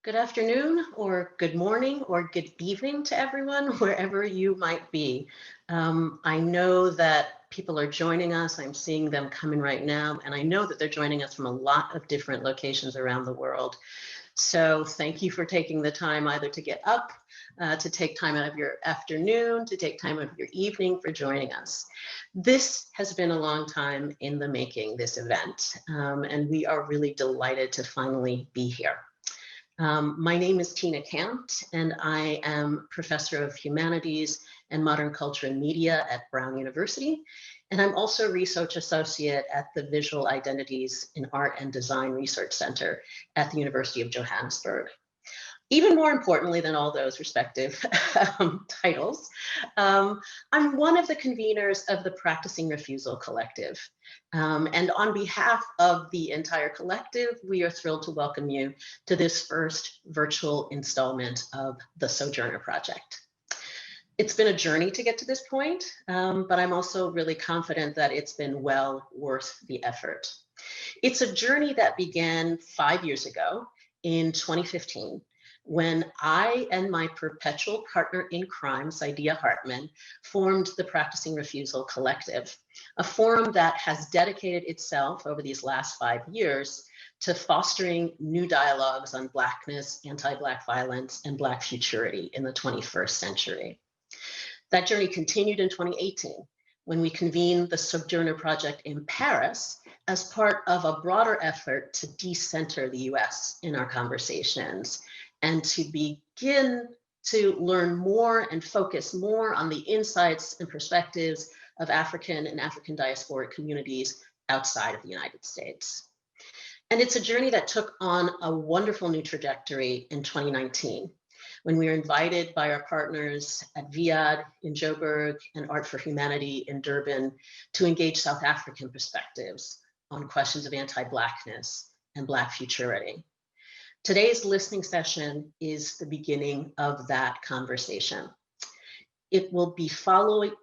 Good afternoon, or good morning, or good evening to everyone, wherever you might be. I know that people are joining us. I'm seeing them coming right now, and I know that they're joining us from a lot of different locations around the world. So thank you for taking the time either to get up, to take time out of your afternoon, to take time out of your evening for joining us. This has been a long time in the making, this event, and we are really delighted to finally be here. My name is Tina Campt, and I am Professor of Humanities and Modern Culture and Media at Brown University. And I'm also a Research Associate at the Visual Identities in Art and Design Research Center at the University of Johannesburg. Even more importantly than all those respective titles, I'm one of the conveners of the Practicing Refusal Collective. And on behalf of the entire collective, we are thrilled to welcome you to this first virtual installment of the Sojourner Project. It's been a journey to get to this point, but I'm also really confident that it's been well worth the effort. It's a journey that began 5 years ago in 2015, when I and my perpetual partner in crime, Saidiya Hartman, formed the Practicing Refusal Collective, a forum that has dedicated itself over these last 5 years to fostering new dialogues on Blackness, anti-Black violence, and Black futurity in the 21st century. That journey continued in 2018, when we convened the Sojourner Project in Paris as part of a broader effort to decenter the US in our conversations and to begin to learn more and focus more on the insights and perspectives of African and African diasporic communities outside of the United States. And it's a journey that took on a wonderful new trajectory in 2019, when we were invited by our partners at VIAD in Joburg and Art for Humanity in Durban to engage South African perspectives on questions of anti-Blackness and Black futurity. Today's listening session is the beginning of that conversation. It'll be followed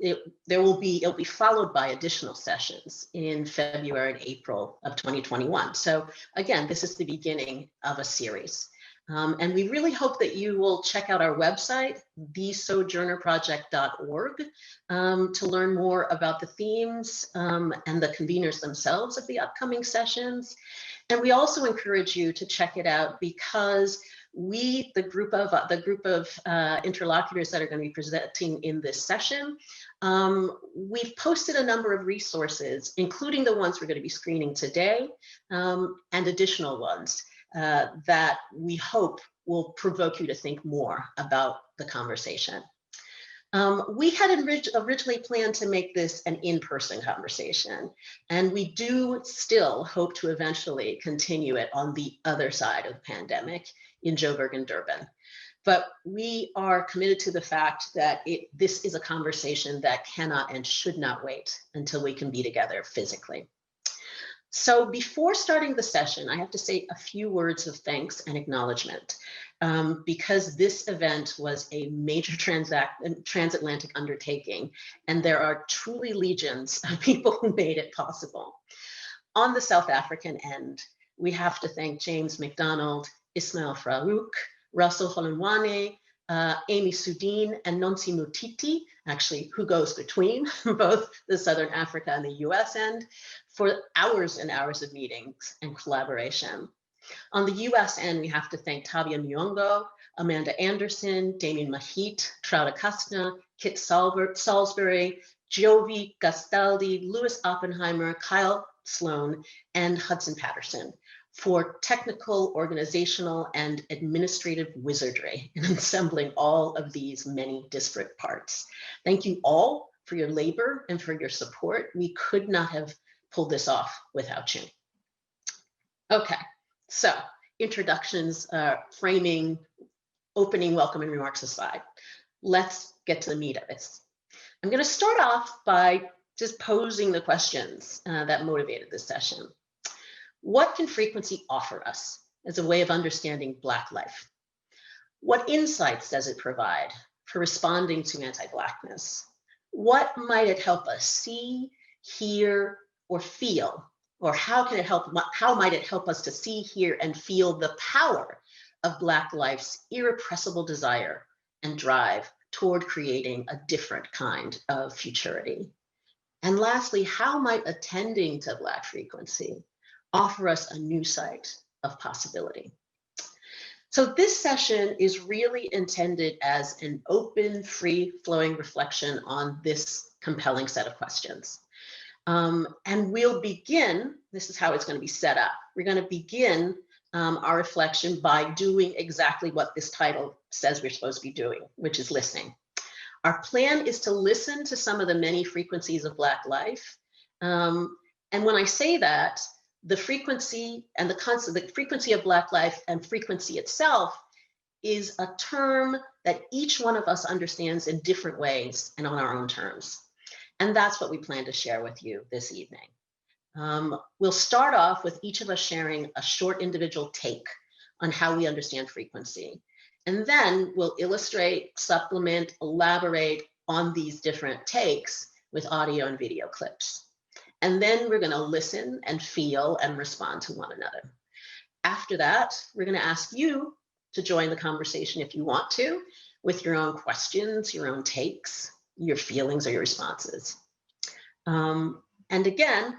by additional sessions in February and April of 2021. So again, this is the beginning of a series. And we really hope that you will check out our website, thesojournerproject.org, to learn more about the themes and the conveners themselves of the upcoming sessions. And we also encourage you to check it out because we, the group of interlocutors that are going to be presenting in this session, we've posted a number of resources, including the ones we're going to be screening today, and additional ones that we hope will provoke you to think more about the conversation. We had originally planned to make this an in-person conversation, and we do still hope to eventually continue it on the other side of the pandemic in Joburg and Durban. But we are committed to the fact that this is a conversation that cannot and should not wait until we can be together physically. So before starting the session, I have to say a few words of thanks and acknowledgement, because this event was a major transatlantic undertaking, and there are truly legions of people who made it possible. On the South African end, we have to thank James McDonald, Ismail Farouk, Russell Holonwane, Amy Sudine, and Nonsi Mutiti, actually who goes between both the Southern Africa and the US end, for hours and hours of meetings and collaboration. On the US end, we have to thank Tavia Nyongo, Amanda Anderson, Damien Mahit, Trauda Kastner, Kit Salisbury, Jovi Gastaldi, Louis Oppenheimer, Kyle Sloan, and Hudson Patterson for technical, organizational, and administrative wizardry in assembling all of these many disparate parts. Thank you all for your labor and for your support. We could not have pulled this off without you. Okay, so introductions, framing, opening, welcome, and remarks aside. Let's get to the meat of this. I'm going to start off by just posing the questions that motivated this session. What can frequency offer us as a way of understanding Black life? What insights does it provide for responding to anti-Blackness? What might it help us see, hear, or feel? Or how might it help us to see, hear, and feel the power of Black life's irrepressible desire and drive toward creating a different kind of futurity? And lastly, how might attending to Black frequency offer us a new sight of possibility? So this session is really intended as an open, free-flowing reflection on this compelling set of questions. And we'll begin, this is how it's going to be set up. We're going to begin our reflection by doing exactly what this title says we're supposed to be doing, which is listening. Our plan is to listen to some of the many frequencies of Black life. And when I say that, the frequency and the concept, the frequency of Black life and frequency itself is a term that each one of us understands in different ways and on our own terms. And that's what we plan to share with you this evening. We'll start off with each of us sharing a short individual take on how we understand frequency. And then we'll illustrate, supplement, elaborate on these different takes with audio and video clips. And then we're going to listen and feel and respond to one another. After that, we're going to ask you to join the conversation if you want to, with your own questions, your own takes, your feelings or your responses. And again,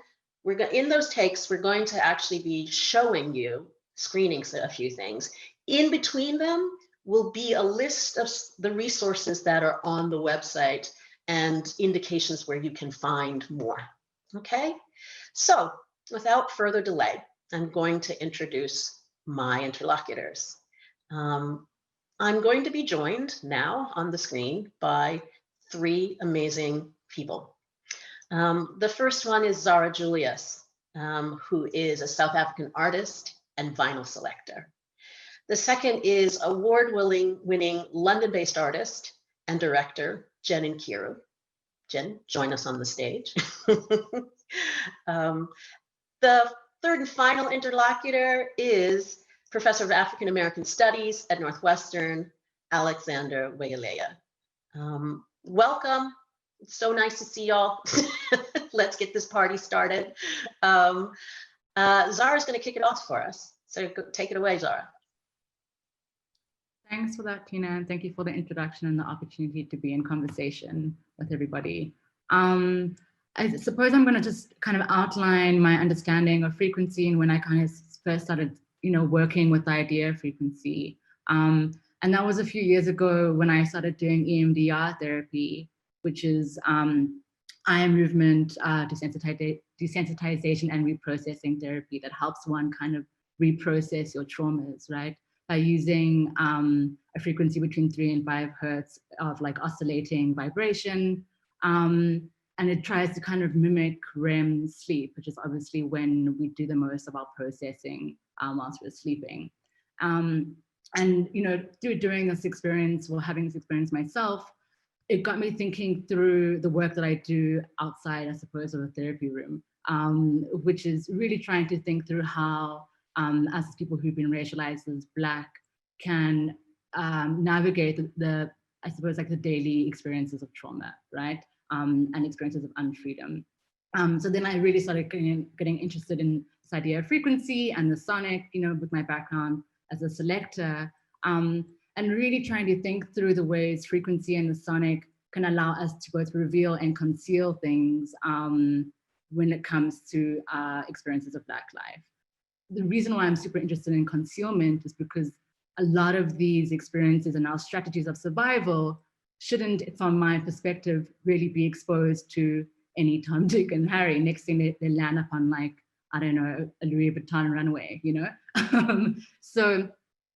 in those takes, we're going to actually be showing you, screening a few things. In between them will be a list of the resources that are on the website and indications where you can find more. Okay, so without further delay, I'm going to introduce my interlocutors. I'm going to be joined now on the screen by three amazing people. The first one is Zara Julius, who is a South African artist and vinyl selector. The second is award-winning London-based artist and director, Jenn Nkiru. Jenn, join us on the stage. The third and final interlocutor is Professor of African American Studies at Northwestern, Alexander Weheliye. Welcome. It's so nice to see y'all. Let's get this party started. Zara's going to kick it off for us. So take it away, Zara. Thanks for that, Tina, and thank you for the introduction and the opportunity to be in conversation with everybody. I suppose I'm going to just kind of outline my understanding of frequency and when I kind of first started, working with the idea of frequency. And that was a few years ago when I started doing EMDR therapy, which is eye movement desensitization and reprocessing therapy that helps one kind of reprocess your traumas, right? By using a frequency between 3 and 5 hertz of like oscillating vibration. And it tries to kind of mimic REM sleep, which is obviously when we do the most of our processing whilst we're sleeping. And during this experience, or having this experience myself, it got me thinking through the work that I do outside, I suppose, of a therapy room, which is really trying to think through how, as people who've been racialized as Black, can navigate I suppose, like the daily experiences of trauma, right? And experiences of unfreedom. So then I really started getting interested in this idea of frequency and the sonic, with my background as a selector, and really trying to think through the ways frequency and the sonic can allow us to both reveal and conceal things when it comes to experiences of Black life. The reason why I'm super interested in concealment is because a lot of these experiences and our strategies of survival shouldn't, from my perspective, really be exposed to any Tom, Dick, and Harry. Next thing they land up on, like, I don't know, a Louis Vuitton runway, So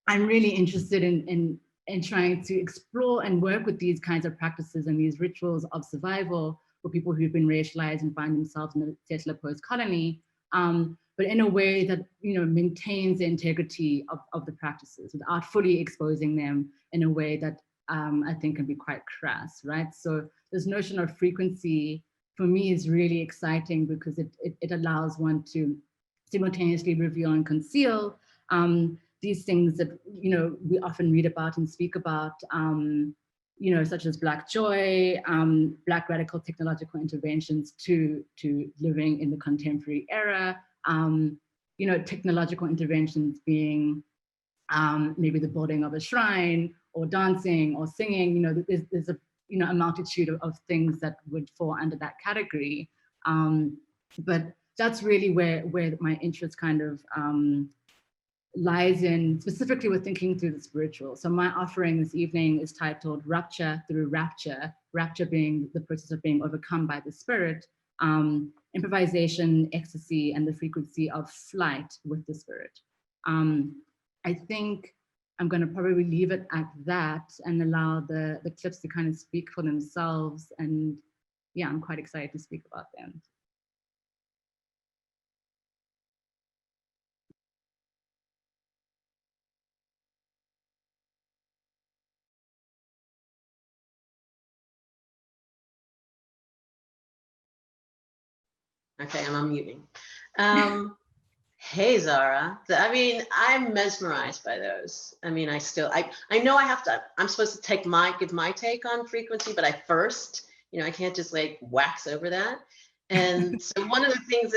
I'm really interested in trying to explore and work with these kinds of practices and these rituals of survival for people who've been racialized and find themselves in the settler post-colony, but in a way that maintains the integrity of the practices without fully exposing them in a way that I think can be quite crass, right? So this notion of frequency for me is really exciting because it allows one to simultaneously reveal and conceal these things that we often read about and speak about, such as Black joy, Black radical technological interventions to living in the contemporary era, technological interventions being maybe the building of a shrine, or dancing, or singing. You know, there's a a multitude of things that would fall under that category. But that's really where my interest kind of lies in, specifically with thinking through the spiritual. So my offering this evening is titled Rupture through Rapture, Rapture being the process of being overcome by the spirit, improvisation, ecstasy, and the frequency of flight with the spirit. I think I'm going to probably leave it at that and allow the clips to kind of speak for themselves. And yeah, I'm quite excited to speak about them. Okay, I'm unmuting. Hey, Zara. I mean, I'm mesmerized by those. I mean, I know I'm supposed to give my take on frequency, but I can't just like wax over that. And so one of the things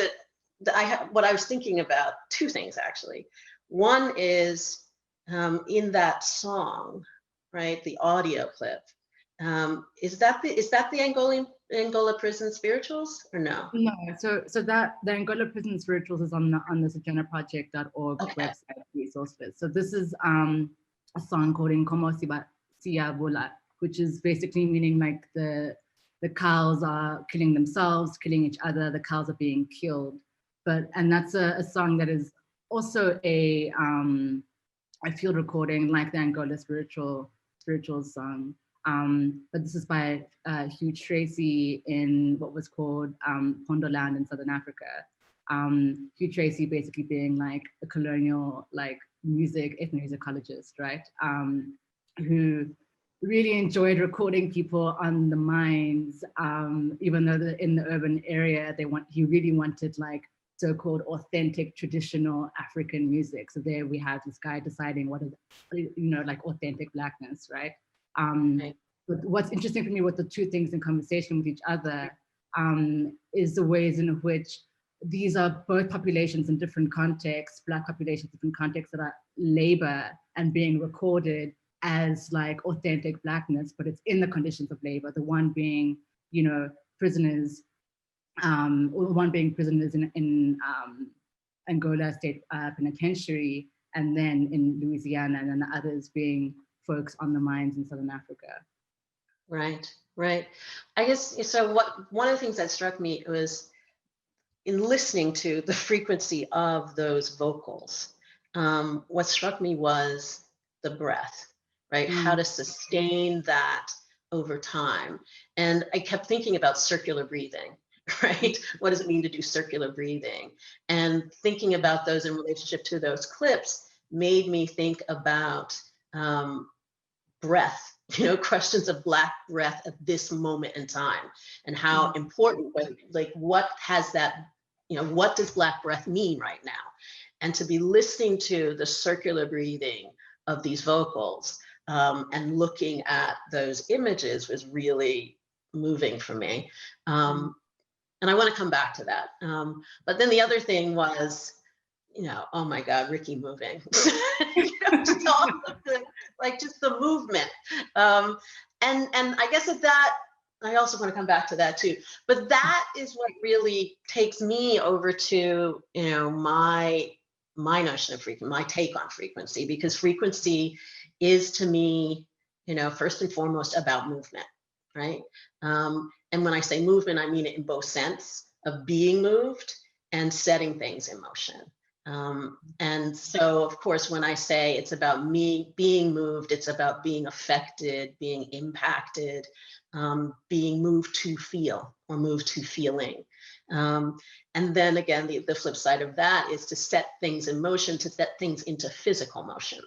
that what I was thinking about, two things actually. One is in that song, right? The audio clip. Is that the Angola prison spirituals or no? No, so that the Angola Prison Spirituals is on the sojournerproject.org website resource list. So this is a song called Nkomo Siyabula, which is basically meaning like the cows are killing themselves, killing each other, the cows are being killed. And that's a song that is also a field recording like the Angola spiritual song. But this is by Hugh Tracy in what was called Pondoland in Southern Africa. Hugh Tracy basically being like a colonial ethnomusicologist, right? Who really enjoyed recording people on the mines, even though in the urban area he really wanted like so-called authentic traditional African music. So there we have this guy deciding what is, like authentic blackness, right? But what's interesting for me with the two things in conversation with each other is the ways in which these are both populations in different contexts, Black populations, different contexts that are labor and being recorded as like authentic Blackness, but it's in the conditions of labor. The one being, prisoners, or one being prisoners in Angola State Penitentiary, and then in Louisiana, and then the others being folks on the mines in Southern Africa. Right. I guess, so one of the things that struck me was in listening to the frequency of those vocals, what struck me was the breath, right? How to sustain that over time. And I kept thinking about circular breathing, right? What does it mean to do circular breathing? And thinking about those in relationship to those clips made me think about breath, questions of Black breath at this moment in time, and how important, like what has that, what does Black breath mean right now? And to be listening to the circular breathing of these vocals and looking at those images was really moving for me. And I want to come back to that. But then the other thing was, oh my God, Ricky moving. Just all of just the movement. And I guess that I also want to come back to that too. But that is what really takes me over to, my notion of frequency, my take on frequency, because frequency is to me, first and foremost about movement, right? And when I say movement, I mean it in both sense of being moved and setting things in motion. And so, of course, when I say it's about me being moved, it's about being affected, being impacted, being moved to feel or moved to feeling. And then again, the flip side of that is to set things in motion, to set things into physical motion.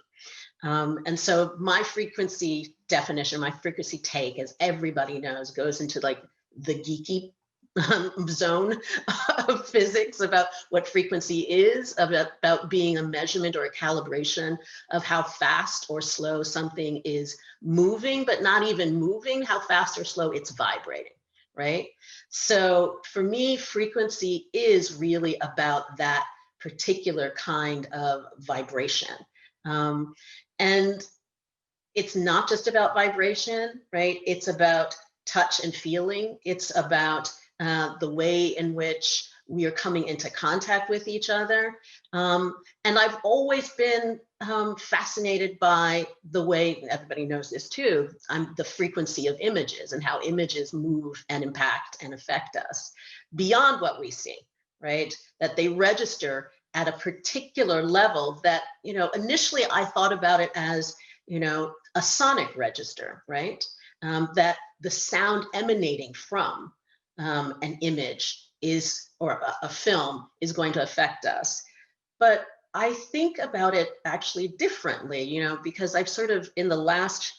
And so my frequency definition, my frequency take, as everybody knows, goes into like the geeky zone of physics about what frequency is, about being a measurement or a calibration of how fast or slow something is moving, but not even moving, how fast or slow it's vibrating, right? So for me, frequency is really about that particular kind of vibration. And it's not just about vibration, right? It's about touch and feeling. It's about the way in which we are coming into contact with each other. And I've always been fascinated by the way, everybody knows this too, the frequency of images and how images move and impact and affect us beyond what we see, right? That they register at a particular level that, you know, initially I thought about it as, you know, a sonic register, right? That the sound emanating from an image is, or a film is going to affect us. But I think about it actually differently, you know, because I've sort of, in the last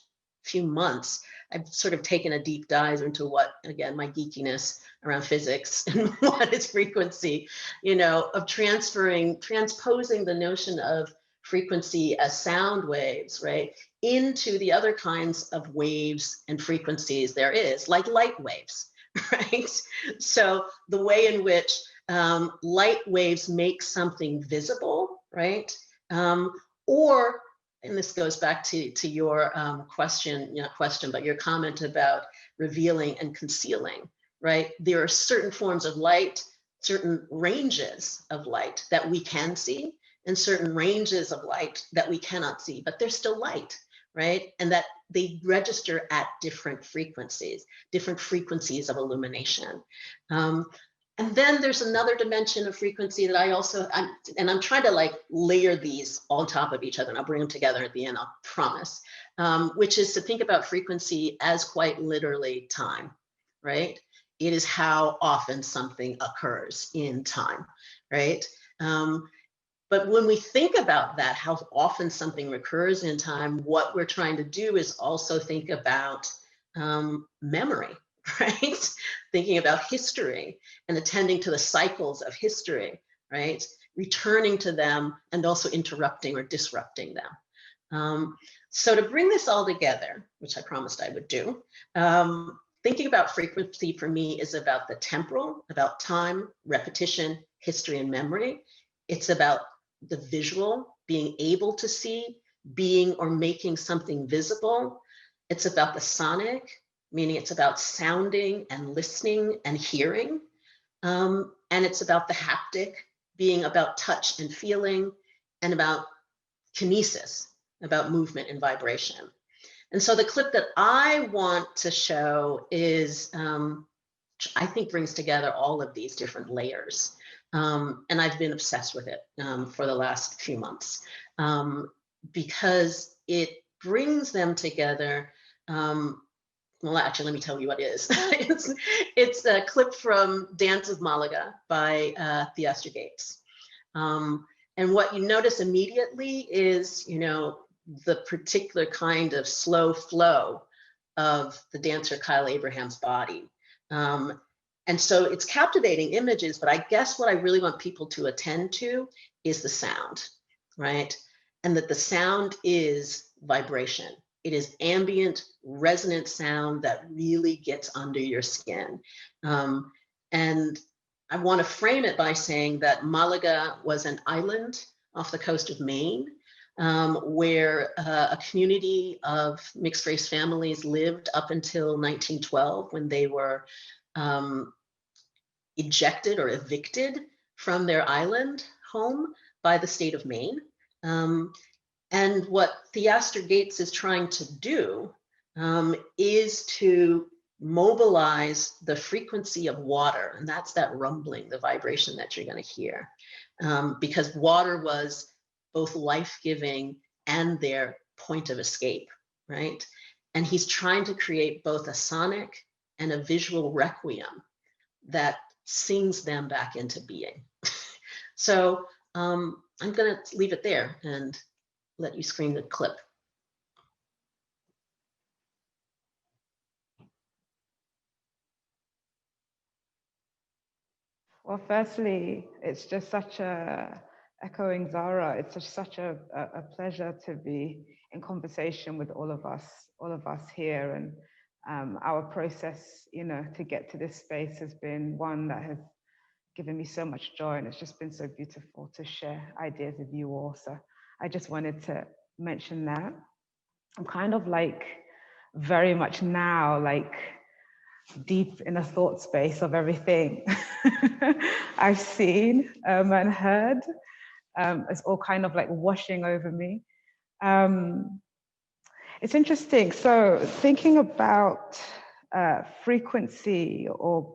few months, I've sort of taken a deep dive into what, again, my geekiness around physics and what is frequency, you know, of transposing the notion of frequency as sound waves, right, into the other kinds of waves and frequencies there is, like light waves, right? So the way in which light waves make something visible, right? Or, and this goes back to your question, not question, but your comment about revealing and concealing, right? There are certain forms of light, certain ranges of light that we can see, and certain ranges of light that we cannot see, but they're still light, right? And that they register at different frequencies of illumination. And then there's another dimension of frequency that I'm trying to like layer these on top of each other, and I'll bring them together at the end, I'll promise, which is to think about frequency as quite literally time, right? It is how often something occurs in time, right? But when we think about that, how often something recurs in time, what we're trying to do is also think about memory, right? Thinking about history and attending to the cycles of history, right? Returning to them and also interrupting or disrupting them. So to bring this all together, which I promised I would do, thinking about frequency for me is about the temporal, about time, repetition, history, and memory. It's about the visual, being able to see, being or making something visible. It's about the sonic, meaning it's about sounding and listening and hearing. And it's about the haptic, being about touch and feeling, and about kinesis, about movement and vibration. And so the clip that I want to show is, I think brings together all of these different layers. And I've been obsessed with it for the last few months because it brings them together. Well, actually, let me tell you what it is. it's a clip from Dance of Malaga by Theaster Gates. And what you notice immediately is, you know, the particular kind of slow flow of the dancer Kyle Abraham's body. And so it's captivating images, but I guess what I really want people to attend to is the sound, right? And that the sound is vibration. It is ambient, resonant sound that really gets under your skin. And I want to frame it by saying that Malaga was an island off the coast of Maine, where a community of mixed race families lived up until 1912, when they were ejected or evicted from their island home by the state of Maine. And what Theaster Gates is trying to do is to mobilize the frequency of water. And that's that rumbling, the vibration that you're going to hear. Because water was both life-giving and their point of escape, right? And he's trying to create both a sonic and a visual requiem that sings them back into being. So I'm going to leave it there and let you screen the clip. Well, firstly, it's just such a, echoing Zara, it's just such a pleasure to be in conversation with all of us here. And our process, you know, to get to this space has been one that has given me so much joy, and it's just been so beautiful to share ideas with you all. So I just wanted to mention that. I'm kind of like very much now like deep in a thought space of everything I've seen and heard. It's all kind of like washing over me. It's interesting. So thinking about frequency or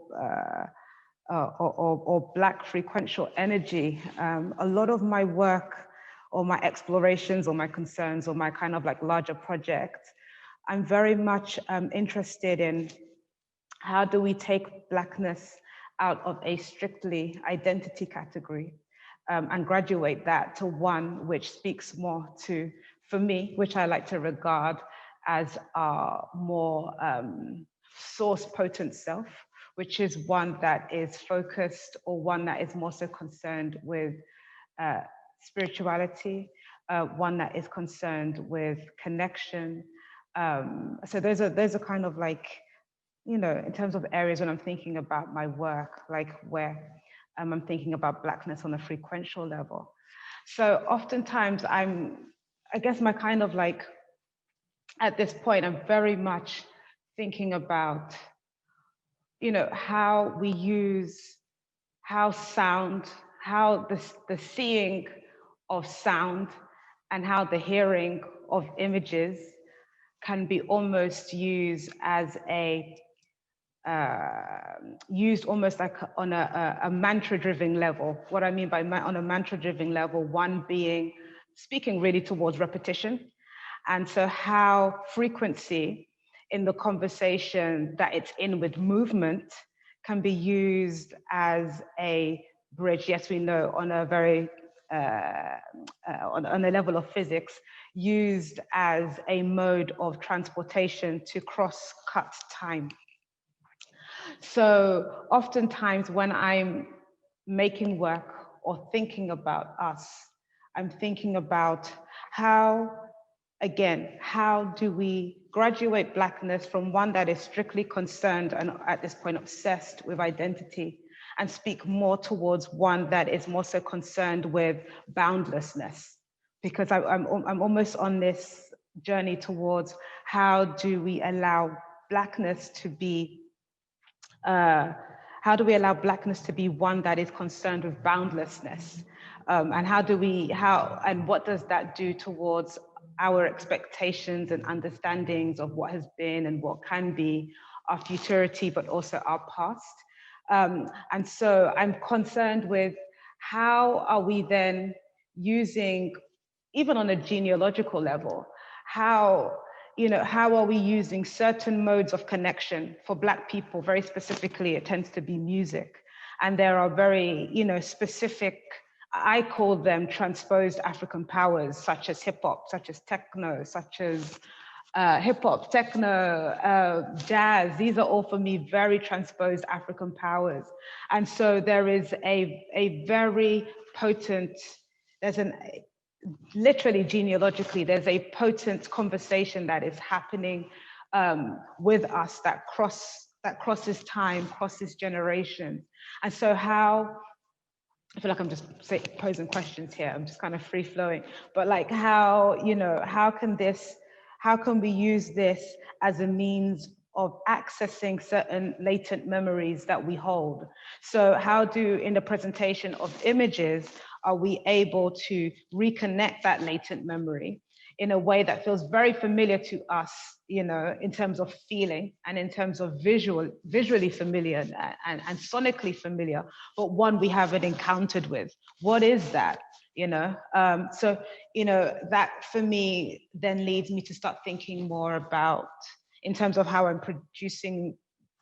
Black frequential energy, a lot of my work or my explorations or my concerns or my kind of like larger projects, I'm very much interested in how do we take Blackness out of a strictly identity category and graduate that to one which speaks more to, for me, which I like to regard as our more source potent self, which is one that is focused or one that is more so concerned with spirituality, one that is concerned with connection. So those are kind of like, you know, in terms of areas when I'm thinking about my work, like where I'm thinking about Blackness on a frequential level. So oftentimes I guess my kind of like, at this point, I'm very much thinking about, you know, how we use, how sound, how the seeing of sound and how the hearing of images can be almost used as a, used almost like on a mantra-driven level. What I mean by on a mantra-driven level, one being speaking really towards repetition. And so how frequency in the conversation that it's in with movement can be used as a bridge. Yes, we know on a very, on a level of physics, used as a mode of transportation to cross-cut time. So oftentimes when I'm making work or thinking about us, I'm thinking about how, again, how do we graduate Blackness from one that is strictly concerned and at this point obsessed with identity and speak more towards one that is more so concerned with boundlessness? Because I'm almost on this journey towards how do we allow Blackness to be how do we allow Blackness to be one that is concerned with boundlessness? And and what does that do towards our expectations and understandings of what has been and what can be our futurity, but also our past? And so I'm concerned with how are we then using, even on a genealogical level, how are we using certain modes of connection for Black people? Very specifically, it tends to be music. And there are very, specific, I call them transposed African powers, such as hip hop, such as techno, such as hip hop, techno, jazz. These are all for me very transposed African powers. And so there is a very potent, literally genealogically, there's a potent conversation that is happening with us that crosses time, crosses generations. And so how, I feel like I'm just posing questions here, I'm just kind of free flowing, but like how can we use this as a means of accessing certain latent memories that we hold? So how in the presentation of images, are we able to reconnect that latent memory in a way that feels very familiar to us, in terms of feeling and in terms of visually familiar and sonically familiar, but one we haven't encountered with? What is that? So that for me then leads me to start thinking more about, in terms of how I'm producing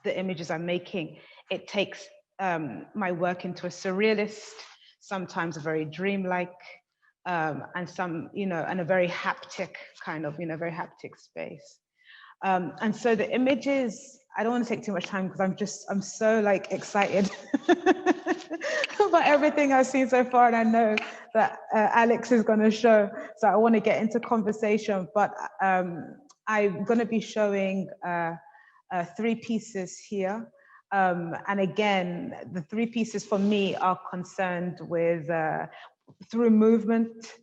the images I'm making, it takes my work into a surrealist, sometimes a very dreamlike, and some, and a very haptic kind of, very haptic space. And so the images, I don't want to take too much time because I'm so like excited about everything I've seen so far, and I know that Alex is going to show, so I want to get into conversation, but I'm going to be showing 3 pieces here. And again, the 3 pieces for me are concerned with, through movement,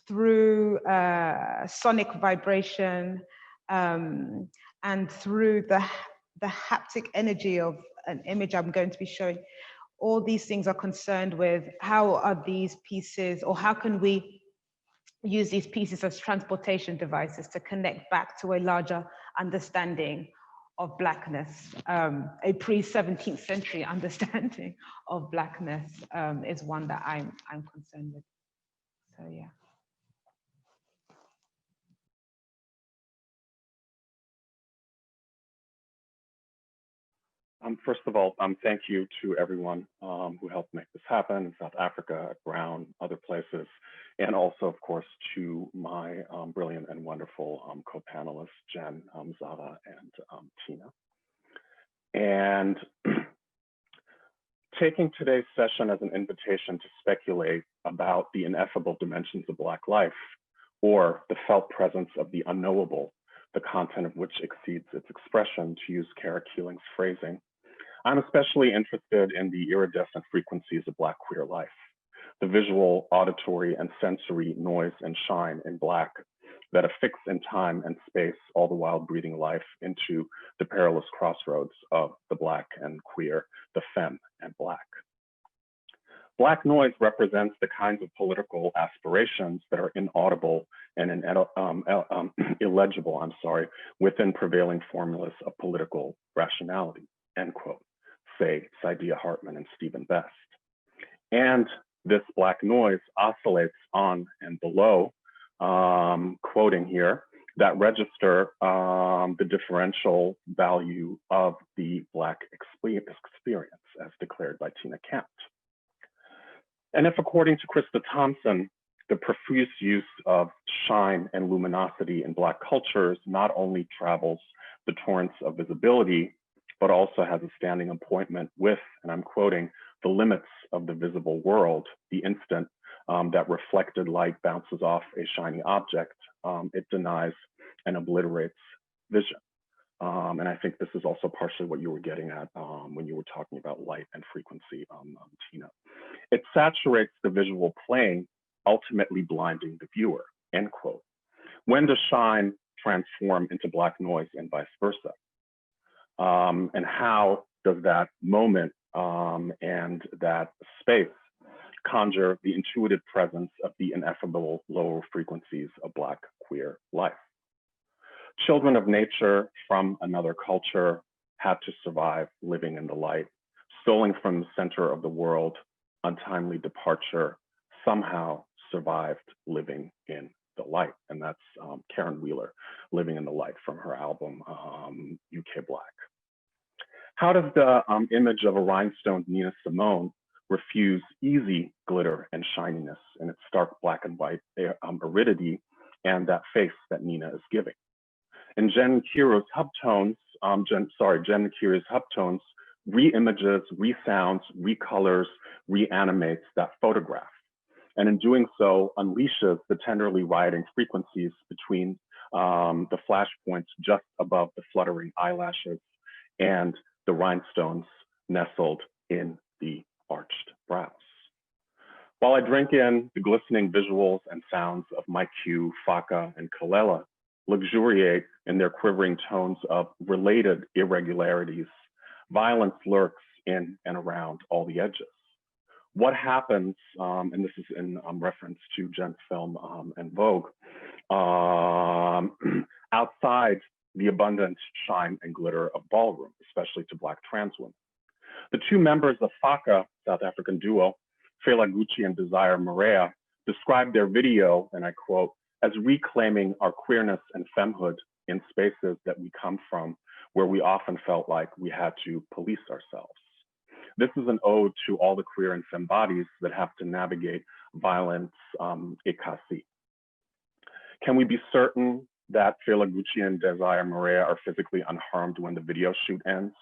through sonic vibration, and through the haptic energy of an image I'm going to be showing. All these things are concerned with how are these pieces, or how can we use these pieces as transportation devices to connect back to a larger understanding of Blackness. A pre-17th century understanding of Blackness is one that I'm concerned with. So yeah. First of all, thank you to everyone who helped make this happen in South Africa, at Brown, other places, and also, of course, to my brilliant and wonderful co-panelists, Jenn, Zara, and Tina. And taking today's session as an invitation to speculate about the ineffable dimensions of Black life, or the felt presence of the unknowable, the content of which exceeds its expression, to use Kara Keeling's phrasing, I'm especially interested in the iridescent frequencies of Black queer life, the visual, auditory, and sensory noise and shine in Black that affix in time and space, all the while breathing life into the perilous crossroads of the Black and queer, the femme and Black. Black noise represents the kinds of political aspirations that are inaudible and illegible, within prevailing formulas of political rationality, end quote, say Saidiya Hartman and Stephen Best. And this Black noise oscillates on and below, quoting here, that register the differential value of the Black experience as declared by Tina Campt. And if, according to Krista Thompson, the profuse use of shine and luminosity in Black cultures not only travels the torrents of visibility, but also has a standing appointment with, and I'm quoting, the limits of the visible world, the instant that reflected light bounces off a shiny object, it denies and obliterates vision. And I think this is also partially what you were getting at when you were talking about light and frequency, Tina. It saturates the visual plane, ultimately blinding the viewer, end quote. When does shine transform into Black noise and vice versa? And how does that moment and that space conjure the intuitive presence of the ineffable lower frequencies of Black queer life? Children of nature from another culture had to survive living in the light, stolen from the center of the world, untimely departure, somehow survived living in the light. And that's Karen Wheeler, Living in the Light, from her album, UK Black. How does the image of a rhinestoned Nina Simone refuse easy glitter and shininess in its stark black and white aridity and that face that Nina is giving? In Jenn Nkiru's hubtones, Jenn Nkiru's hubtones re-images, re-sounds, recolors, reanimates that photograph. And in doing so, unleashes the tenderly rioting frequencies between the flash points just above the fluttering eyelashes and the rhinestones nestled in the arched brows. While I drink in the glistening visuals and sounds of Nkiru, Faka, and Kalela, luxuriate in their quivering tones of related irregularities, violence lurks in and around all the edges. What happens, and this is in reference to Jenn's film and Vogue, outside the abundant shine and glitter of ballroom, especially to Black trans women? The two members of Faka, South African duo, Fela Gucci and Desire Morea, described their video, and I quote, as reclaiming our queerness and femmehood in spaces that we come from, where we often felt like we had to police ourselves. This is an ode to all the queer and femme bodies that have to navigate violence, ikasi. Can we be certain that Fela Gucci and Desire Morea are physically unharmed when the video shoot ends?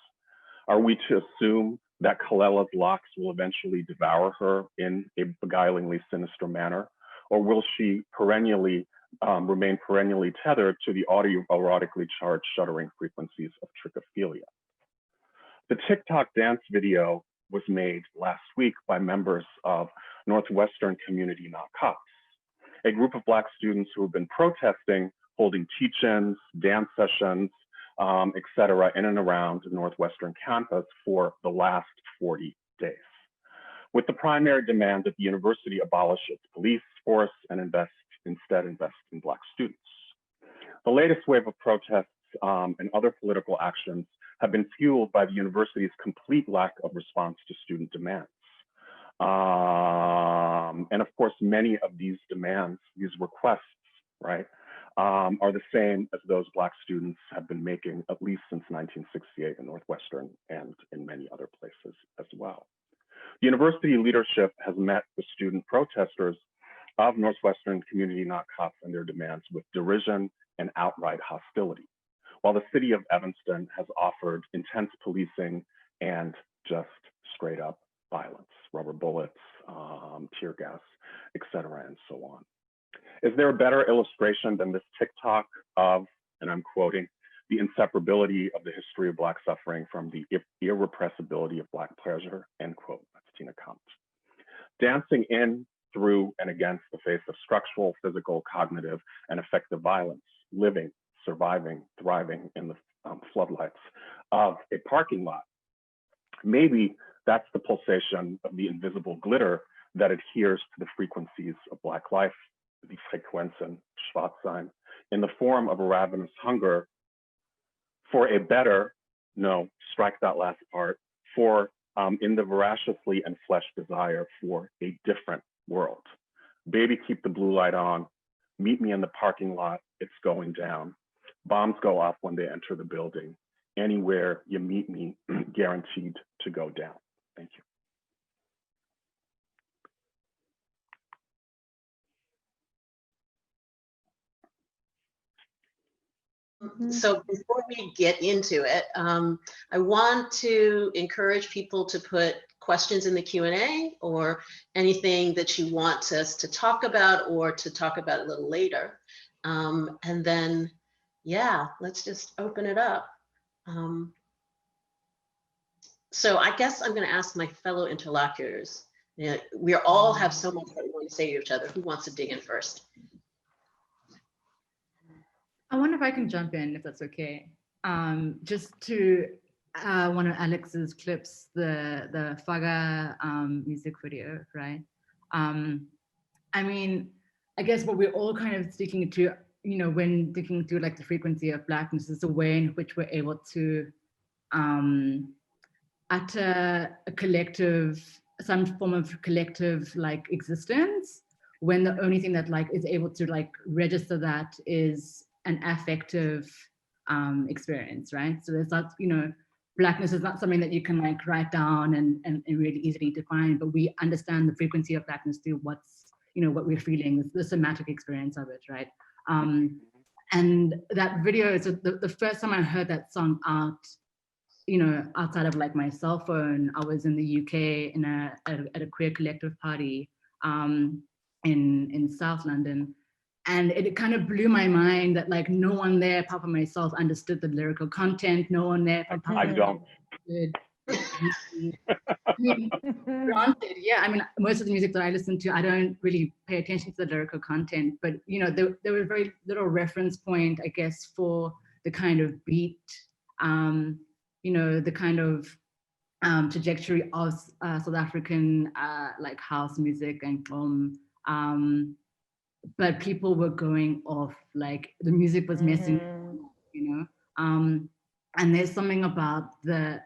Are we to assume that Kalela's locks will eventually devour her in a beguilingly sinister manner? Or will she remain perennially tethered to the audio-erotically charged shuddering frequencies of trichophilia? The TikTok dance video was made last week by members of Northwestern Community Not Cops, a group of Black students who have been protesting, holding teach-ins, dance sessions, et cetera, in and around the Northwestern campus for the last 40 days, with the primary demand that the university abolish its police force and instead invest in Black students. The latest wave of protests and other political actions have been fueled by the university's complete lack of response to student demands. And of course, many of these demands, these requests, right, are the same as those Black students have been making at least since 1968 in Northwestern and in many other places as well. The university leadership has met the student protesters of Northwestern community knockoffs and their demands with derision and outright hostility, while the city of Evanston has offered intense policing and just straight up violence, rubber bullets, tear gas, et cetera, and so on. Is there a better illustration than this TikTok of, and I'm quoting, the inseparability of the history of Black suffering from the irrepressibility of Black pleasure, end quote. That's Tina Campt. Dancing in, through, and against the face of structural, physical, cognitive, and affective violence, living, surviving, thriving in the floodlights of a parking lot. Maybe that's the pulsation of the invisible glitter that adheres to the frequencies of Black life, the Frequenzen, Schwarzsein, in the form of a ravenous hunger for a better, no, strike that last part, for in the voraciously and flesh desire for a different world. Baby, keep the blue light on. Meet me in the parking lot, it's going down. Bombs go off when they enter the building. Anywhere you meet me, guaranteed to go down. Thank you. So before we get into it, I want to encourage people to put questions in the Q&A or anything that you want us to talk about or to talk about a little later. And then, yeah, let's just open it up. So I guess I'm going to ask my fellow interlocutors. You know, we all have so much that we want to say to each other. Who wants to dig in first? I wonder if I can jump in, if that's okay. Just to one of Alex's clips, the Faga music video, right? I mean, I guess what we're all kind of sticking to, you know, when thinking through like the frequency of Blackness is the way in which we're able to utter a collective, some form of collective like existence, when the only thing that like is able to like register that is an affective experience, right? So there's not, you know, Blackness is not something that you can like write down and really easily define, but we understand the frequency of Blackness through what's, you know, what we're feeling, the somatic experience of it, right? And that video is the first time I heard that song out, you know, outside of like my cell phone, I was in the UK at a queer collective party in South London. And it kind of blew my mind that like no one there apart from myself understood the lyrical content. No one there apart from I don't. Granted, yeah, I mean, most of the music that I listen to, I don't really pay attention to the lyrical content, but you know, there was very little reference point, I guess, for the kind of beat, you know, the kind of trajectory of South African like house music and but people were going off, like the music was messing, you know, and there's something about the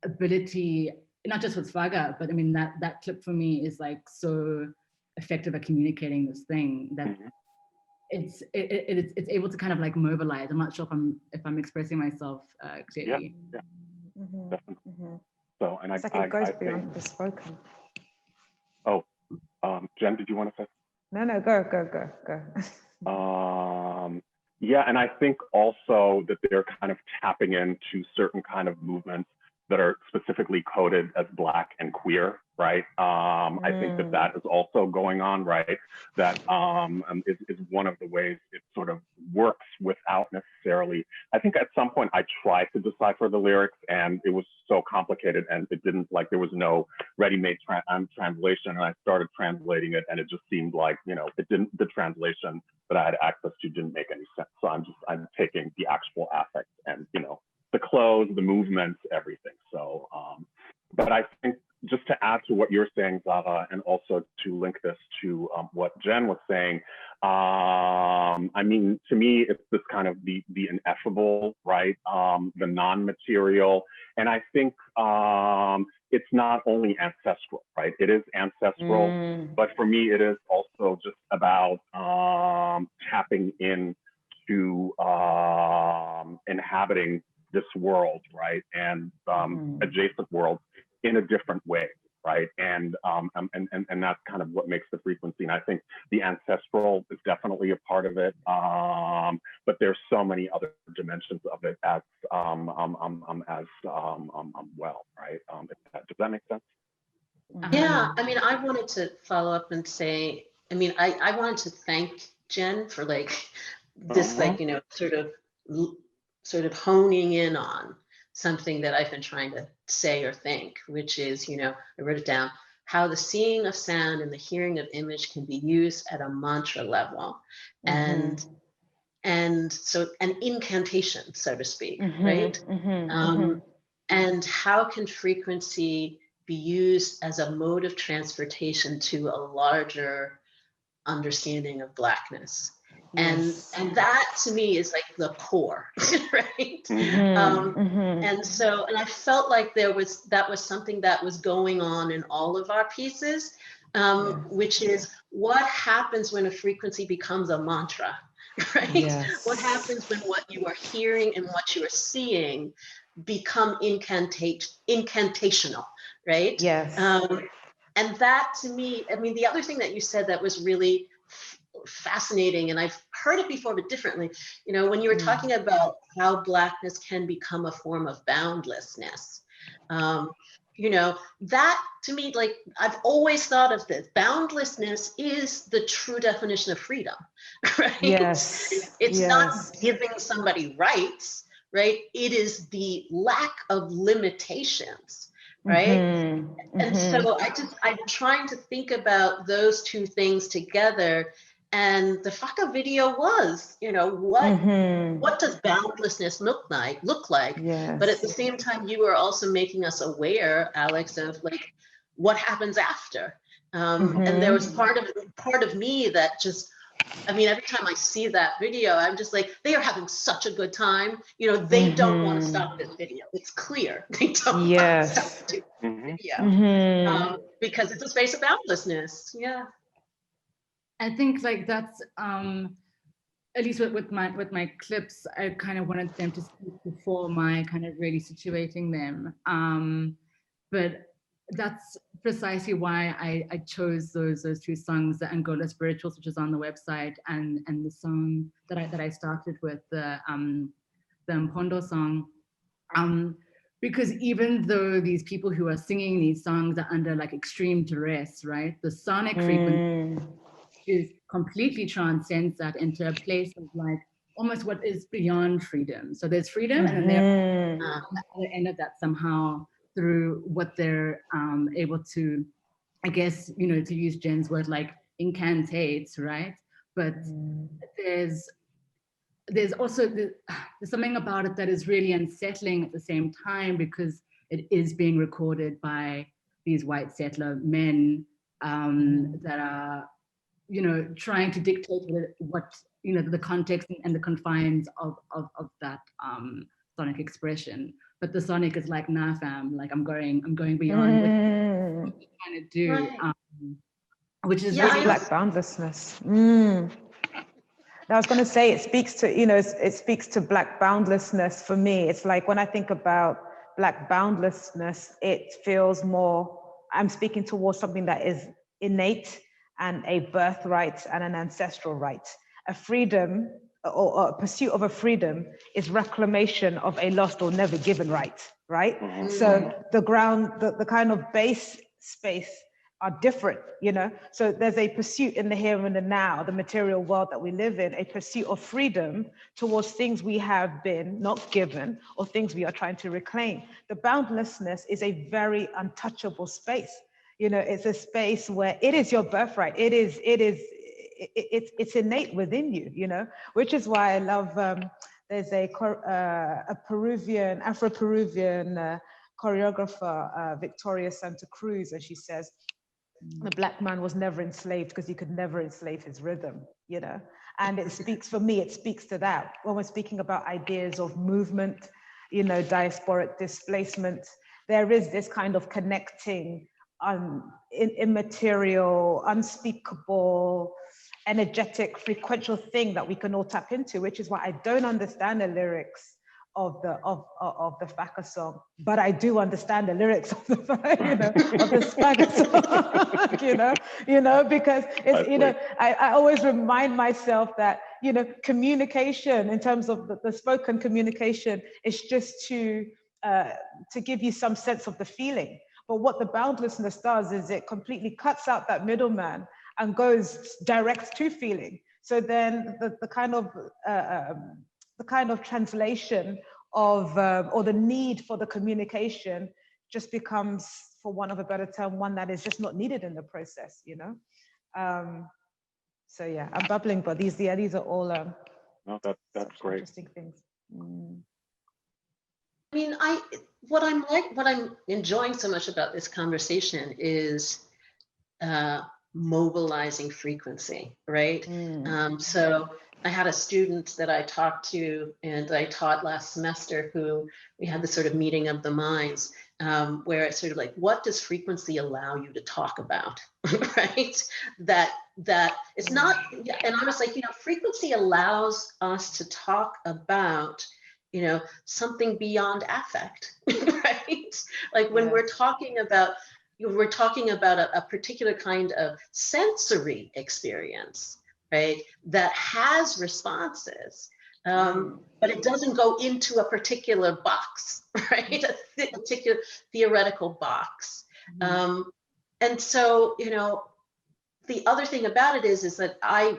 ability, not just with Faga, but I mean that clip for me is like so effective at communicating this thing that it's able to kind of like mobilize. I'm not sure if I'm expressing myself clearly. Yeah. So, and it's like it goes beyond the spoken. Oh, Jenn, did you want to say? No, go. Yeah, and I think also that they're kind of tapping into certain kind of movements that are specifically coded as Black and queer, right? I think that is also going on, right? That is one of the ways it sort of works without necessarily, I think at some point I tried to decipher the lyrics and it was so complicated and it didn't, like, there was no ready-made translation, and I started translating it and it just seemed like, you know, the translation that I had access to didn't make any sense. So I'm taking the actual affect and, you know, the clothes, the movements, everything. So, but I think just to add to what you're saying, Zara, and also to link this to what Jenn was saying, I mean, to me, it's this kind of the ineffable, right? The non-material. And I think it's not only ancestral, right? It is ancestral, but for me, it is also just about tapping into inhabiting this world, right? And adjacent worlds in a different way, right? And that's kind of what makes the frequency. And I think the ancestral is definitely a part of it, but there's so many other dimensions of it as well, right? Does that make sense? Yeah, I mean, I wanted to follow up and say, I mean, I wanted to thank Jenn for like this, like, you know, sort of honing in on something that I've been trying to say or think, which is, you know, I wrote it down, how the seeing of sound and the hearing of image can be used at a mantra level. And so an incantation, so to speak, right? And how can frequency be used as a mode of transportation to a larger understanding of Blackness? Yes. And that to me is like the core, right? And so, and I felt like that was something that was going on in all of our pieces, which is what happens when a frequency becomes a mantra, right? Yes. What happens when what you are hearing and what you are seeing become incantational, right? Yes. And that to me, I mean, the other thing that you said that was really fascinating, and I've heard it before, but differently, you know, when you were talking about how Blackness can become a form of boundlessness, you know, that to me, like, I've always thought of this, boundlessness is the true definition of freedom, right? Yes. It's not giving somebody rights, right? It is the lack of limitations, right? And so I'm trying to think about those two things together. And the Faka video was, you know, what does boundlessness look like? Yes. But at the same time, you are also making us aware, Alex, of like what happens after. And there was part of me that just, I mean, every time I see that video, I'm just like, they are having such a good time. You know, they don't want to stop this video. It's clear they don't want to stop this video because it's a space of boundlessness. Yeah. I think like that's at least with my clips, I kind of wanted them to speak before my kind of really situating them. But that's precisely why I chose those two songs, the Angola Spirituals, which is on the website, and the song that I started with, the Mpondo song. Because even though these people who are singing these songs are under like extreme duress, right? The sonic frequency is completely transcends that into a place of like almost what is beyond freedom. So there's freedom, and then they're at the end of that somehow through what they're able to, I guess, you know, to use Jen's word, like incantates, right? But there's also there's something about it that is really unsettling at the same time, because it is being recorded by these white settler men that are, you know, trying to dictate what, you know, the context and the confines of that sonic expression. But the sonic is like, nah, fam, like I'm going beyond what you're trying to do, right. Which is really Black boundlessness. I was going to say, it speaks to, you know, it speaks to Black boundlessness for me. It's like when I think about Black boundlessness, it feels more, I'm speaking towards something that is innate and a birthright and an ancestral right. A freedom or a pursuit of a freedom is reclamation of a lost or never given right. right? So the ground, the kind of base space are different, you know? So there's a pursuit in the here and the now, the material world that we live in, a pursuit of freedom towards things we have been not given or things we are trying to reclaim. The boundlessness is a very untouchable space. You know, it's a space where it is your birthright. It's innate within you, you know, which is why I love, there's a Peruvian, Afro-Peruvian choreographer, Victoria Santa Cruz, and she says, the Black man was never enslaved because he could never enslave his rhythm, you know? And it speaks, for me, it speaks to that. When we're speaking about ideas of movement, you know, diasporic displacement, there is this kind of connecting immaterial, unspeakable, energetic, frequential thing that we can all tap into, which is why I don't understand the lyrics of the Faka song, but I do understand the lyrics of the of the Spaga song, you know, because it's, you know, I always remind myself that, you know, communication in terms of the spoken communication is just to give you some sense of the feeling. But what the boundlessness does is it completely cuts out that middleman and goes direct to feeling. So then the kind of translation of, or the need for the communication just becomes, for want of a better term, one that is just not needed in the process, you know? So yeah, I'm bubbling, but these are all no, that's great. Interesting things. I mean, what I'm enjoying so much about this conversation is mobilizing frequency, right? So I had a student that I talked to and I taught last semester who we had this sort of meeting of the minds where it's sort of like, what does frequency allow you to talk about, right? That it's not, and I was like, you know, frequency allows us to talk about, you know, something beyond affect, right? Like when we're talking about a particular kind of sensory experience, right? That has responses, but it doesn't go into a particular box, right? A particular theoretical box. And so, you know, the other thing about it is that I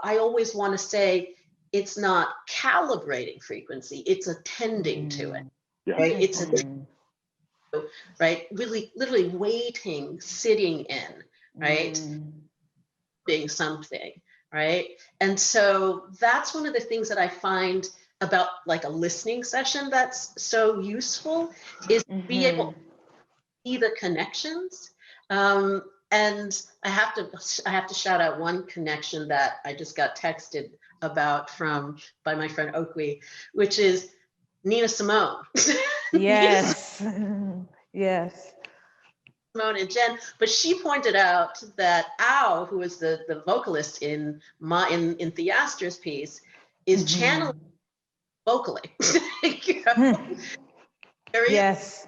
always want to say, it's not calibrating frequency, it's attending to it, right? It's right, really literally waiting, sitting in, right? Being something, right? And so that's one of the things that I find about like a listening session that's so useful, is to be able to see the connections. And I have to shout out one connection that I just got texted about by my friend Oakley, which is Nina Simone. Yes. Yes. Simone and Jenn, but she pointed out that Al, who is the vocalist in Theaster's piece, is channeling vocally. You know? Yes.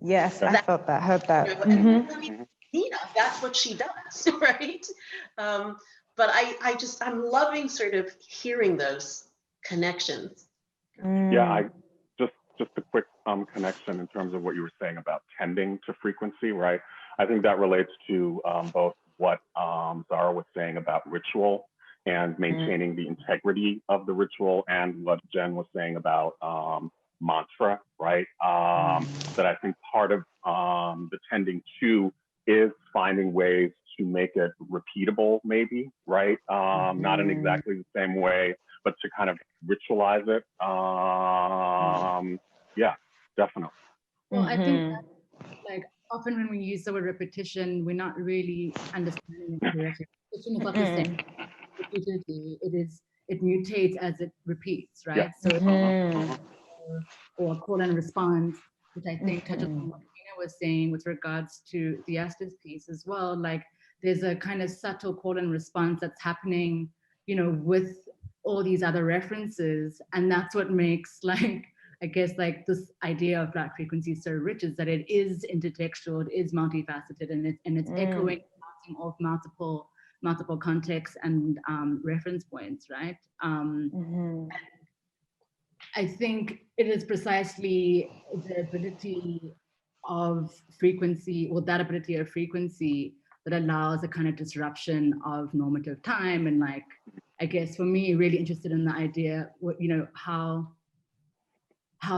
Yes, I felt that, heard that. You know, and I mean, Nina, that's what she does, right? But I'm loving sort of hearing those connections. Yeah, just a quick connection in terms of what you were saying about tending to frequency, right? I think that relates to both what Zara was saying about ritual and maintaining the integrity of the ritual, and what Jenn was saying about mantra, right? That I think part of the tending to is finding ways to make it repeatable, maybe, right? Not in exactly the same way, but to kind of ritualize it. Yeah, definitely. Well, I think that, like, often when we use the word repetition, we're not really understanding it correctly. Repetition is not the same. Repeatedly, it mutates as it repeats, right? Yeah. Or call and response, which I think touches on what Tina was saying with regards to the Theaster's piece as well. Like, there's a kind of subtle call and response that's happening, you know, with all these other references, and that's what makes, like, I guess, like, this idea of Black frequency so rich, is that it is intertextual, it is multifaceted, and it's echoing, bouncing off multiple contexts and reference points, right? I think it is precisely the ability of frequency, or that ability of frequency, that allows a kind of disruption of normative time. And like, I guess for me, really interested in the idea, you know, how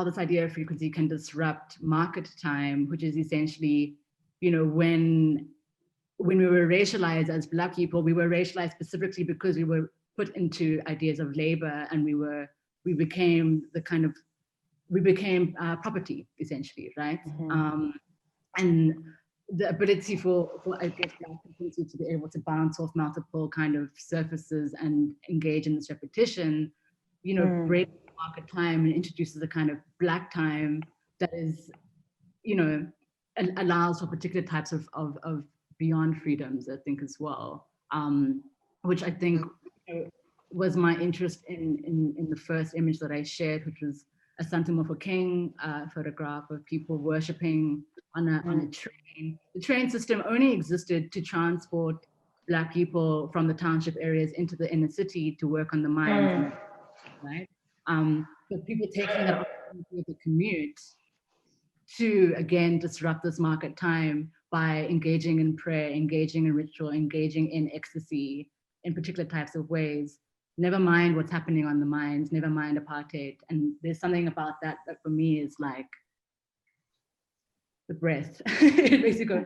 this idea of frequency can disrupt market time, which is essentially, you know, when we were racialized as Black people, we were racialized specifically because we were put into ideas of labor, and we became property, essentially, right? Mm-hmm. And the ability for I guess Black frequency to be able to bounce off multiple kind of surfaces and engage in this repetition, you know, breaks market time and introduces a kind of Black time that is, you know, allows for particular types of beyond freedoms, I think, as well, which I think, you know, was my interest in the first image that I shared, which was a Santa Mofa King photograph of people worshipping on a train. The train system only existed to transport Black people from the township areas into the inner city to work on the mines, right? But people taking that opportunity of the commute to, again, disrupt this market time by engaging in prayer, engaging in ritual, engaging in ecstasy in particular types of ways. Never mind what's happening on the mines, never mind apartheid. And there's something about that that for me is like the breath. Basically,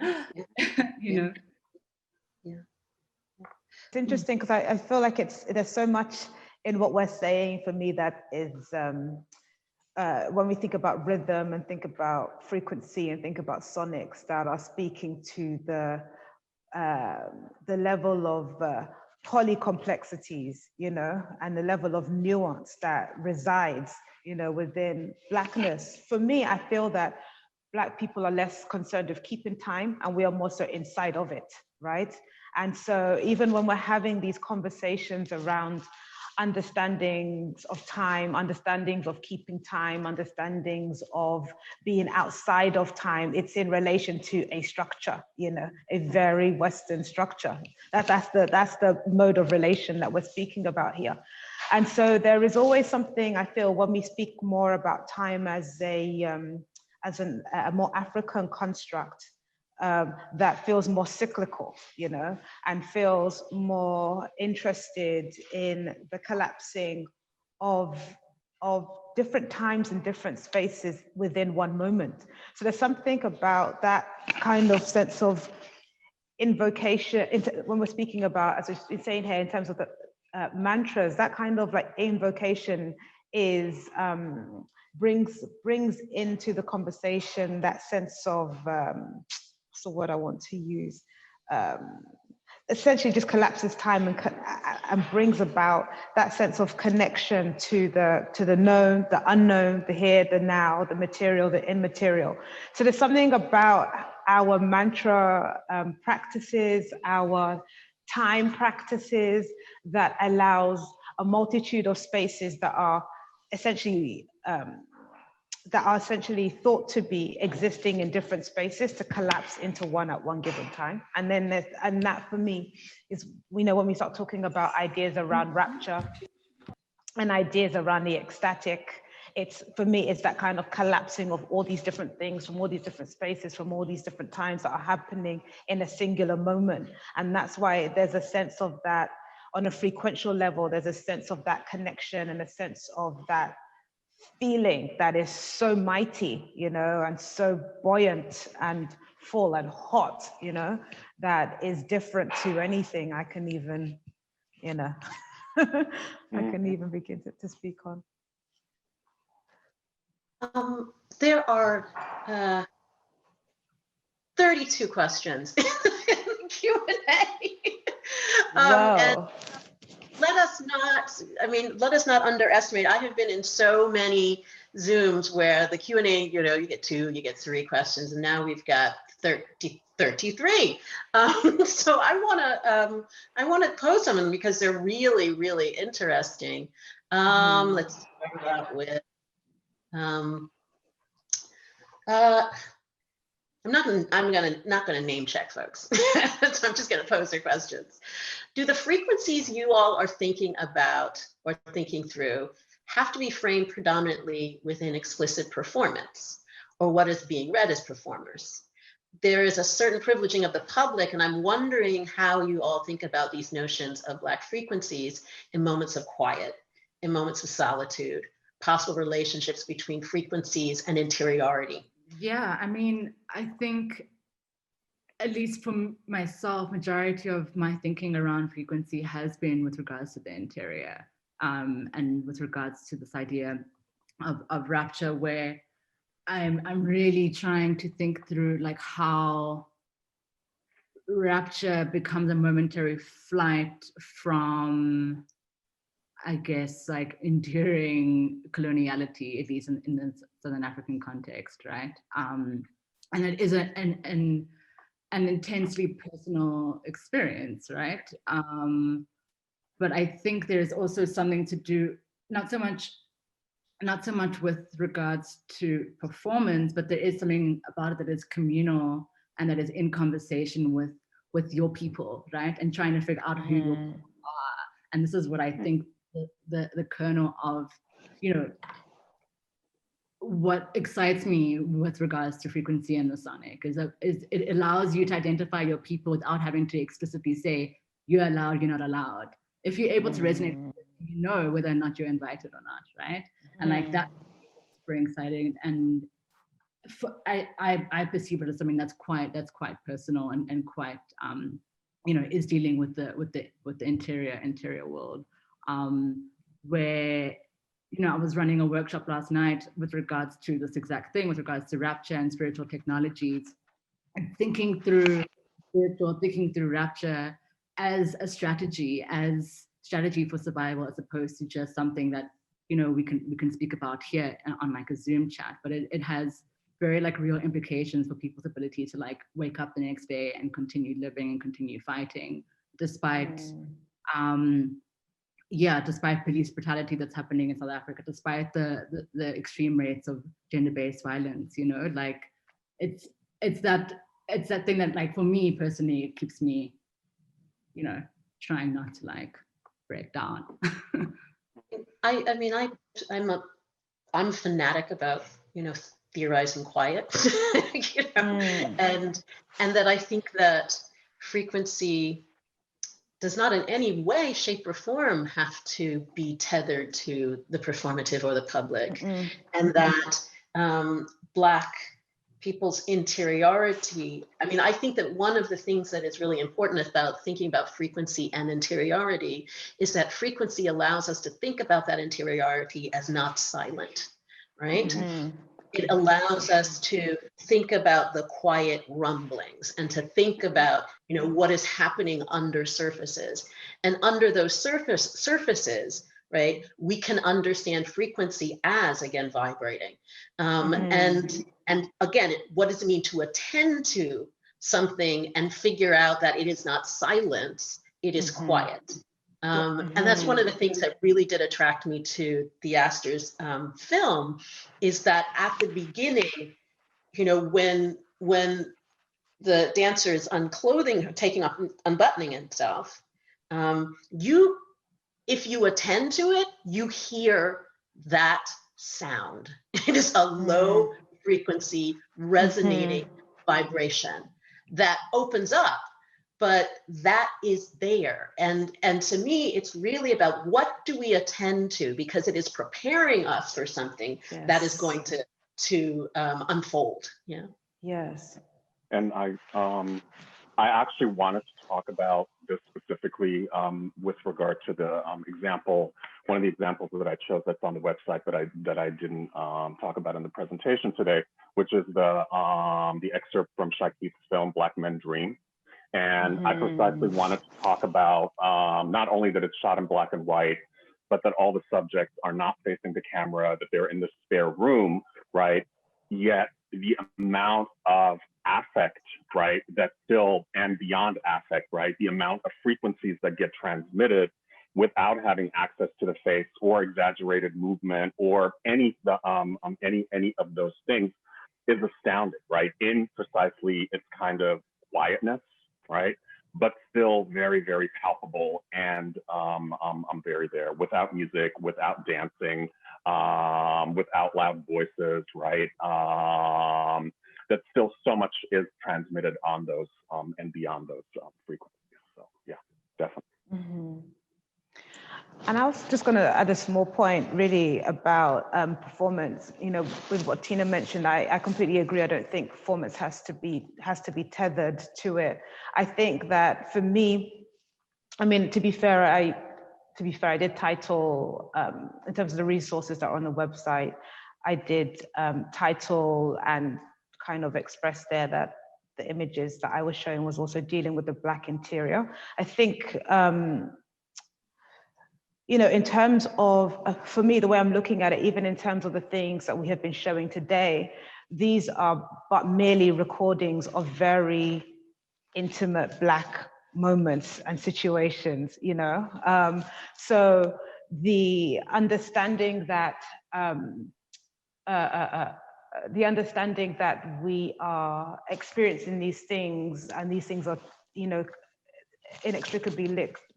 you know. Yeah. It's interesting because I feel like there's so much in what we're saying for me that is, when we think about rhythm and think about frequency and think about sonics, that are speaking to the level of polycomplexities, you know, and the level of nuance that resides, you know, within Blackness. For me, I feel that Black people are less concerned with keeping time, and we are more so inside of it, right? And so even when we're having these conversations around understandings of time, understandings of keeping time, understandings of being outside of time, it's in relation to a structure, you know, a very Western structure. That's the mode of relation that we're speaking about here. And so there is always something, I feel, when we speak more about time as a more African construct, that feels more cyclical, you know, and feels more interested in the collapsing of different times and different spaces within one moment. So there's something about that kind of sense of invocation when we're speaking about, as we've been saying here, in terms of the mantras, that kind of like invocation is brings into the conversation that sense of what's the word I want to use? Essentially just collapses time and brings about that sense of connection to the known, the unknown, the here, the now, the material, the immaterial. So there's something about our mantra practices, our time practices, that allows a multitude of spaces that are essentially thought to be existing in different spaces to collapse into one at one given time. And then that for me is, we know when we start talking about ideas around rapture and ideas around the ecstatic, for me, it's that kind of collapsing of all these different things from all these different spaces, from all these different times that are happening in a singular moment. And that's why there's a sense of that on a frequential level, there's a sense of that connection and a sense of that feeling that is so mighty, you know, and so buoyant and full and hot, you know, that is different to anything I can even, you know, I can even begin to speak on. There are 32 questions in the Q&A. Wow. And let us not underestimate. I have been in so many Zooms where the Q&A, you know, you get 2, you get 3 questions, and now we've got 33. So I want to pose some of them because they're really, really interesting. Let's start out with. I'm not gonna name check folks. So I'm just gonna pose their questions. Do the frequencies you all are thinking about or thinking through have to be framed predominantly within explicit performance, or what is being read as performers. There is a certain privileging of the public, and I'm wondering how you all think about these notions of Black frequencies in moments of quiet, in moments of solitude, possible relationships between frequencies and interiority. Yeah, I mean, I think, at least for myself, majority of my thinking around frequency has been with regards to the interior, and with regards to this idea of rapture, where I'm really trying to think through like how rapture becomes a momentary flight from, I guess, like enduring coloniality, at least in the Southern African context, right? And it is an intensely personal experience, right? But I think there's also something to do, not so much with regards to performance, but there is something about it that is communal and that is in conversation with your people, right? And trying to figure out who your people are. And this is what I think the kernel of, you know, what excites me with regards to frequency and the sonic is it allows you to identify your people without having to explicitly say, you're allowed, you're not allowed. If you're able to resonate, you know whether or not you're invited or not, right? And like that's super exciting. And I perceive it as something that's quite personal and quite you know, is dealing with the interior world, where, you know, I was running a workshop last night with regards to this exact thing, with regards to rapture and spiritual technologies, and thinking through rapture as a strategy for survival, as opposed to just something that, you know, we can speak about here on like a Zoom chat, but it has very like real implications for people's ability to like wake up the next day and continue living and continue fighting, despite despite police brutality that's happening in South Africa, despite the extreme rates of gender-based violence, you know, like it's that thing that, like, for me personally, it keeps me, you know, trying not to like break down. I mean, I'm a fanatic about, you know, theorizing quiet, you know, and that I think that frequency does not in any way, shape, or form have to be tethered to the performative or the public, and that Black people's interiority. I mean, I think that one of the things that is really important about thinking about frequency and interiority is that frequency allows us to think about that interiority as not silent, right? It allows us to think about the quiet rumblings and to think about, you know, what is happening under surfaces. And under those surfaces, right, we can understand frequency as, again, vibrating. And again, what does it mean to attend to something and figure out that it is not silence, it is quiet. And that's one of the things that really did attract me to Theaster's film, is that at the beginning, you know, when the dancer is unclothing, taking off, unbuttoning himself, if you attend to it, you hear that sound. It is a low frequency resonating vibration that opens up, but that is there. And to me, it's really about what do we attend to, because it is preparing us for something that is going to unfold. Yeah. Yes. And I actually wanted to talk about this specifically with regard to the example, one of the examples that I chose that's on the website that I didn't talk about in the presentation today, which is the excerpt from Shakib's film Black Men Dream. And I precisely wanted to talk about not only that it's shot in black and white, but that all the subjects are not facing the camera, that they're in the spare room, right? Yet the amount of affect, right, that's still, and beyond affect, right, the amount of frequencies that get transmitted without having access to the face or exaggerated movement or any of those things is astounding, right? In precisely its kind of quietness, right? but still very, very palpable. And I'm very there, without music, without dancing, without loud voices, right? That still so much is transmitted on those and beyond those frequencies. So yeah, definitely. Mm-hmm. And I was just going to add a small point really about performance. You know, with what Tina mentioned, I completely agree. I don't think performance has to be tethered to it. I think that for me, I mean, to be fair, I did title, in terms of the resources that are on the website, I did title and kind of express there that the images that I was showing was also dealing with the Black interior. I think, you know, in terms of, for me, the way I'm looking at it, even in terms of the things that we have been showing today, these are but merely recordings of very intimate Black moments and situations, you know? So the understanding that, we are experiencing these things, and these things are, you know, inextricably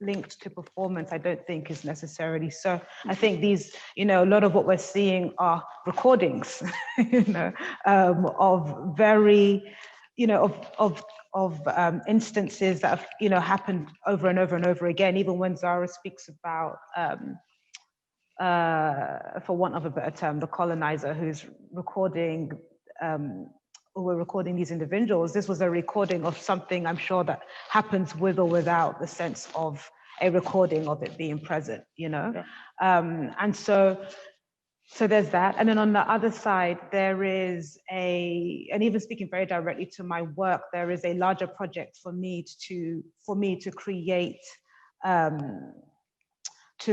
linked to performance, I don't think is necessarily so. I think these, you know, a lot of what we're seeing are recordings, you know, of very, you know, of instances that have, you know, happened over and over and over again. Even when Zara speaks about, for want of a better term, the colonizer who's recording, or we're recording these individuals, this was a recording of something, I'm sure, that happens with or without the sense of a recording of it being present, you know? Yeah. And so there's that. And then on the other side, there is and even speaking very directly to my work, there is a larger project for me to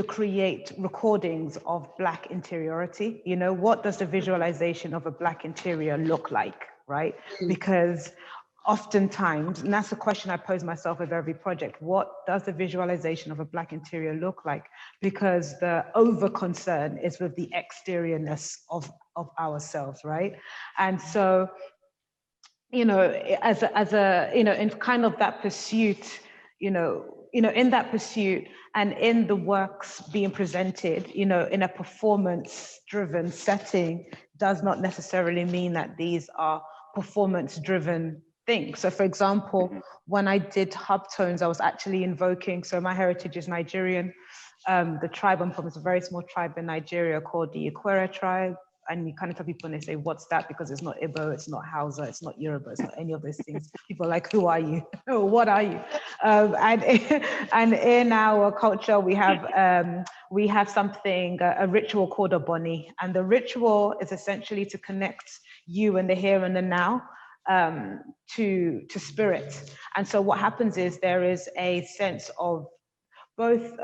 create recordings of Black interiority. You know, what does the visualization of a Black interior look like, right? Because oftentimes, and that's the question I pose myself with every project, what does the visualization of a Black interior look like? Because the over concern is with the exteriorness of ourselves, right? And so, you know, as a you know, in kind of that pursuit, in that pursuit and in the works being presented, you know, in a performance-driven setting, does not necessarily mean that these are performance-driven things. So for example, when I did hub tones, I was actually invoking, so my heritage is Nigerian. The tribe I'm from is a very small tribe in Nigeria called the Nkiru tribe. And you kind of tell people and they say, what's that? Because it's not Igbo, it's not Hausa, it's not Yoruba, it's not any of those things. People are like, who are you? What are you? And in our culture, we have something, a ritual called a boni. And the ritual is essentially to connect you and the here and the now to spirit. And so what happens is there is a sense of both,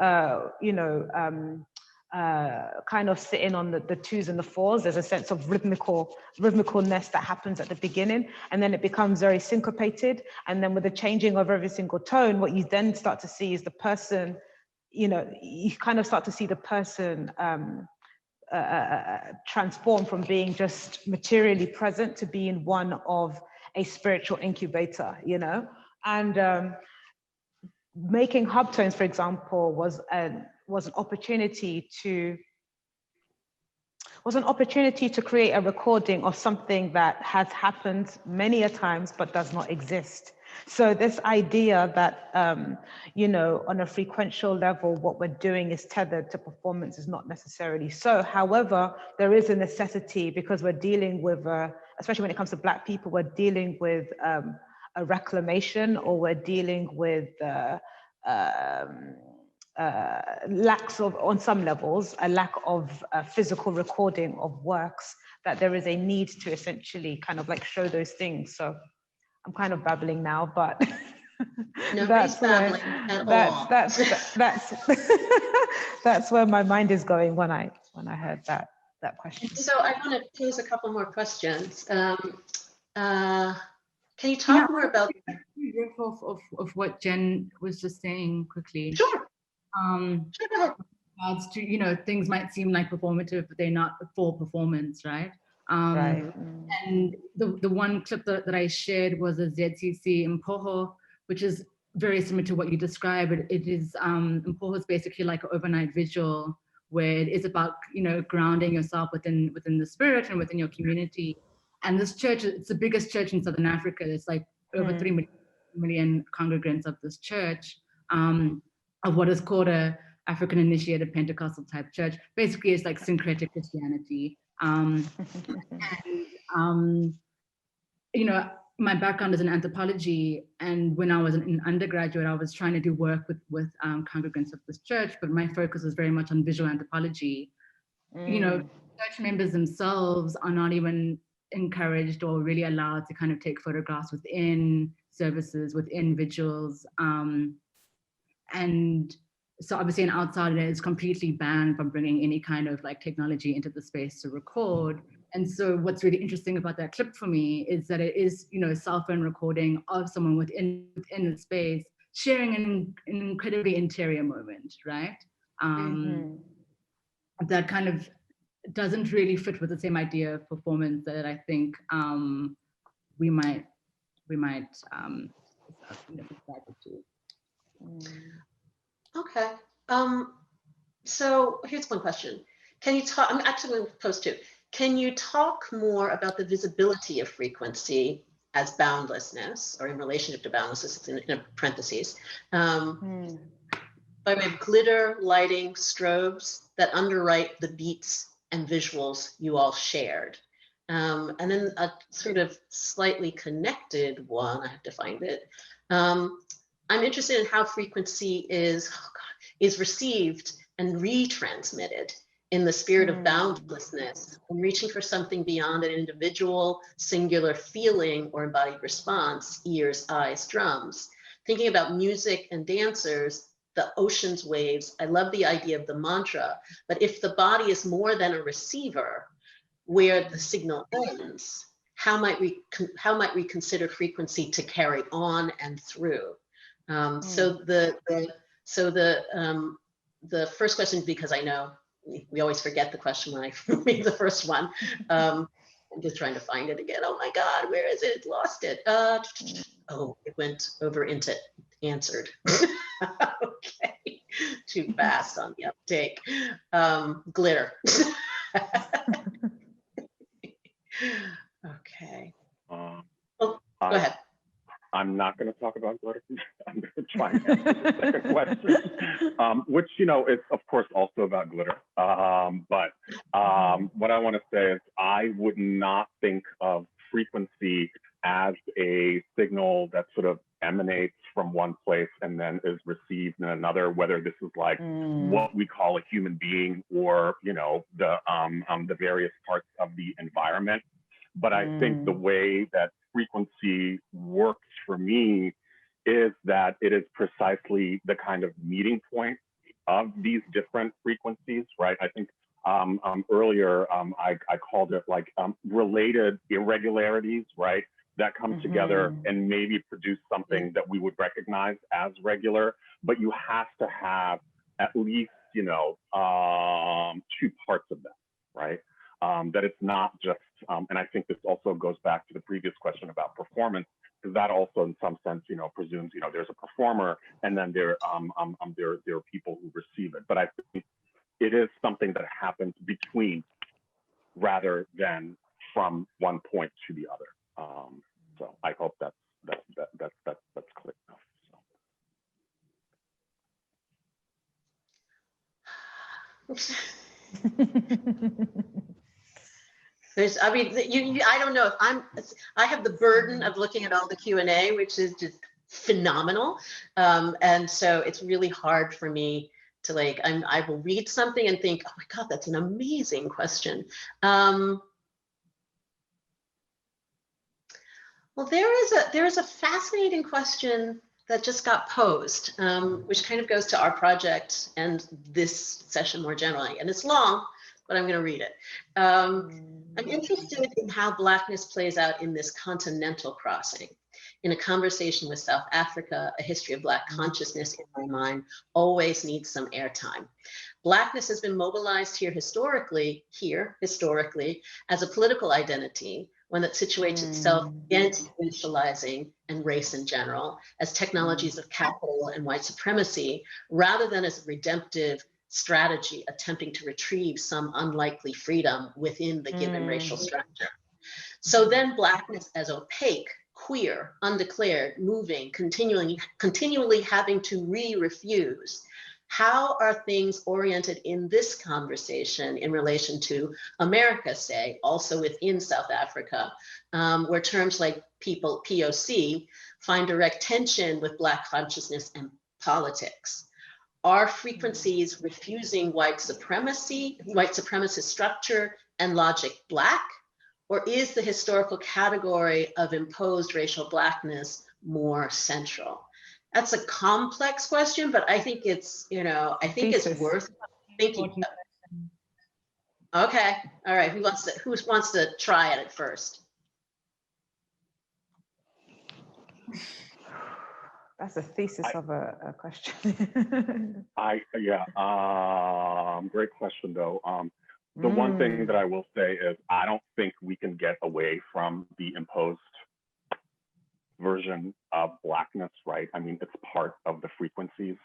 kind of sitting on the twos and the fours. There's a sense of rhythmicalness that happens at the beginning, and then it becomes very syncopated. And then with the changing of every single tone, what you then start to see is the person, you know, you kind of start to see the person transform from being just materially present to being one of a spiritual incubator, you know? And making hub tones, for example, was an opportunity to create a recording of something that has happened many a times but does not exist. So this idea that, you know, on a frequential level, what we're doing is tethered to performance is not necessarily so. However, there is a necessity because we're dealing with, especially when it comes to Black people, we're dealing with a reclamation, or we're dealing with lacks of, on some levels, a lack of physical recording of works, that there is a need to essentially kind of like show those things. So I'm kind of babbling now, but that's where my mind is going when I heard that question. So I want to pose a couple more questions. Can you talk more about of what Jenn was just saying quickly? Sure. Regards to, you know, things might seem like performative, but they're not full performance, right? Right. And the one clip that I shared was a ZCC in Poho, which is very similar to what you described. It is, Mpoho is basically like an overnight vigil where it is about, you know, grounding yourself within the spirit and within your community. And this church, it's the biggest church in Southern Africa. There's like over 3 million congregants of this church, of what is called a African initiated Pentecostal type church. Basically, it's like syncretic Christianity. You know, my background is in anthropology, and when I was an undergraduate, I was trying to do work with congregants of this church, but my focus was very much on visual anthropology. You know, church members themselves are not even encouraged or really allowed to kind of take photographs within services, within vigils. And so obviously an outsider is completely banned from bringing any kind of like technology into the space to record. And so what's really interesting about that clip for me is that it is, you know, a cell phone recording of someone within the space, sharing an incredibly interior moment, right? That kind of doesn't really fit with the same idea of performance that I think we might subscribe to. Okay. So here's one question. Can you talk, I'm actually going to pose two. Can you talk more about the visibility of frequency as boundlessness, or in relationship to boundlessness, it's in parentheses, by way of glitter, lighting, strobes that underwrite the beats and visuals you all shared? And then a sort of slightly connected one, I have to find it. I'm interested in how frequency is received and retransmitted in the spirit of boundlessness, and reaching for something beyond an individual, singular feeling or embodied response, ears, eyes, drums. Thinking about music and dancers, the ocean's waves, I love the idea of the mantra, but if the body is more than a receiver, where the signal ends, how might we consider frequency to carry on and through? So the first question, because I know we always forget the question when I read the first one. I'm just trying to find it again. Oh my God, where is it? Lost it. Oh, it went over into answered. Okay, too fast on the uptake. Glitter. Okay. Oh, go ahead. I'm not going to talk about glitter. I'm going to try and answer the second question, which, you know, is of course also about glitter. But what I want to say is I would not think of frequency as a signal that sort of emanates from one place and then is received in another, whether this is like what we call a human being or, you know, the various parts of the environment. But I think the way that frequency works for me is that it is precisely the kind of meeting point of these different frequencies, right? I think earlier I called it like related irregularities, right? That come together and maybe produce something that we would recognize as regular, but you have to have at least, you know, 2 parts of that, right? That it's not just, and I think this also goes back to the previous question about performance, because that also in some sense, you know, presumes, you know, there's a performer and then there are people who receive it. But I think it is something that happens between rather than from one point to the other. So I hope that's clear enough. So. There's, I mean, I don't know if I have the burden of looking at all the Q&A, which is just phenomenal. And so it's really hard for me to like, I will read something and think, oh my God, that's an amazing question. Well, there is a fascinating question that just got posed, which kind of goes to our project and this session more generally. And it's long, but I'm going to read it. I'm interested in how Blackness plays out in this continental crossing. In a conversation with South Africa, a history of Black consciousness in my mind always needs some airtime. Blackness has been mobilized here historically, as a political identity, one that situates itself against racializing and race in general as technologies of capital and white supremacy, rather than as a redemptive strategy attempting to retrieve some unlikely freedom within the given racial structure. So then Blackness as opaque, queer, undeclared, moving, continually having to refuse. How are things oriented in this conversation in relation to America, say, also within South Africa, where terms like people, POC, find direct tension with Black consciousness and politics? Are frequencies refusing white supremacy, white supremacist structure and logic Black? Or is the historical category of imposed racial Blackness more central? That's a complex question, but I think it's, I think it's worth thinking about. Okay, all right, who wants to try at it first? That's a thesis of a question. Great question though. The one thing that I will say is I don't think we can get away from the imposed version of Blackness, right? I mean, it's part of the frequencies.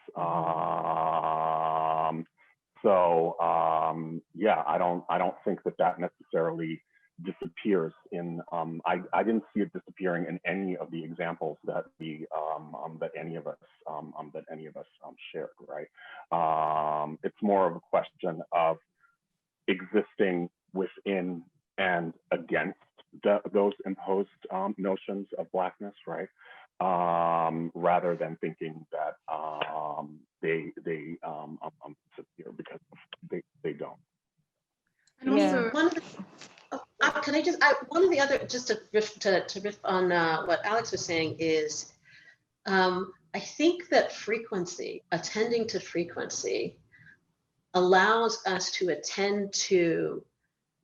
Yeah, I don't think that necessarily disappears in. I didn't see it disappearing in any of the examples that that any of us shared, right? It's more of a question of existing within and against those imposed notions of Blackness, right? Rather than thinking that they disappear, because they don't. And also, can I just, one of the other, just to riff on what Alex was saying is, I think that frequency, attending to frequency, allows us to attend to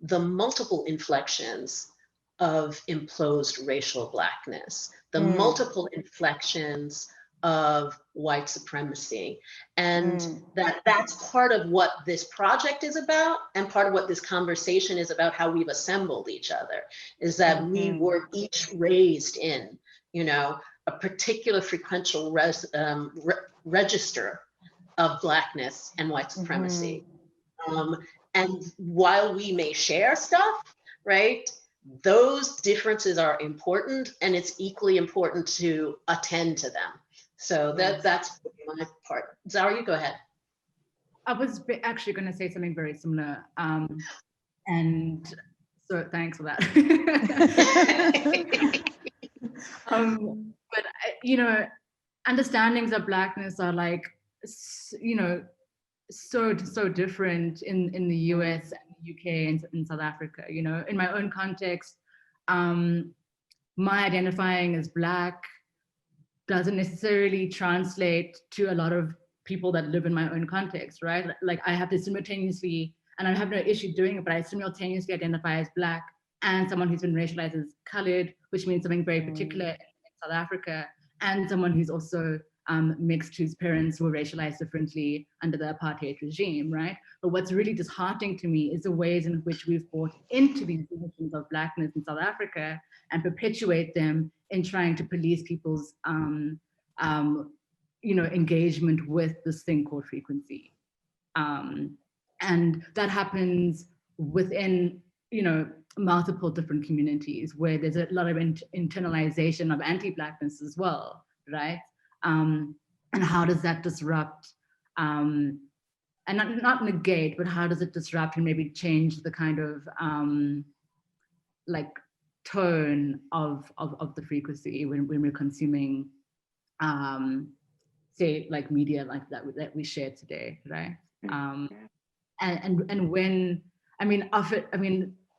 the multiple inflections of imposed racial Blackness, the multiple inflections of white supremacy. And that's part of what this project is about, and part of what this conversation is about, how we've assembled each other, is that we were each raised in, a particular frequential register of Blackness and white supremacy. And while we may share stuff, right, those differences are important, and it's equally important to attend to them. So that's my part. Zara, you go ahead. I was actually going to say something very similar. And so thanks for that. But, understandings of Blackness are like, so different in the US and the UK and in South Africa. In my own context, my identifying as Black doesn't necessarily translate to a lot of people that live in my own context, right? Like I have to simultaneously, and I have no issue doing it, but I simultaneously identify as Black and someone who's been racialized as colored, which means something very particular in South Africa, and someone who's also mixed, whose parents were racialized differently under the apartheid regime, right? But what's really disheartening to me is the ways in which we've brought into these positions of Blackness in South Africa and perpetuate them in trying to police people's engagement with this thing called frequency. And that happens within, multiple different communities where there's a lot of internalization of anti-Blackness as well, right? And how does that disrupt, and not negate, but how does it disrupt and maybe change the kind of tone of the frequency when we're consuming, say, like media like that we share today, right? And when,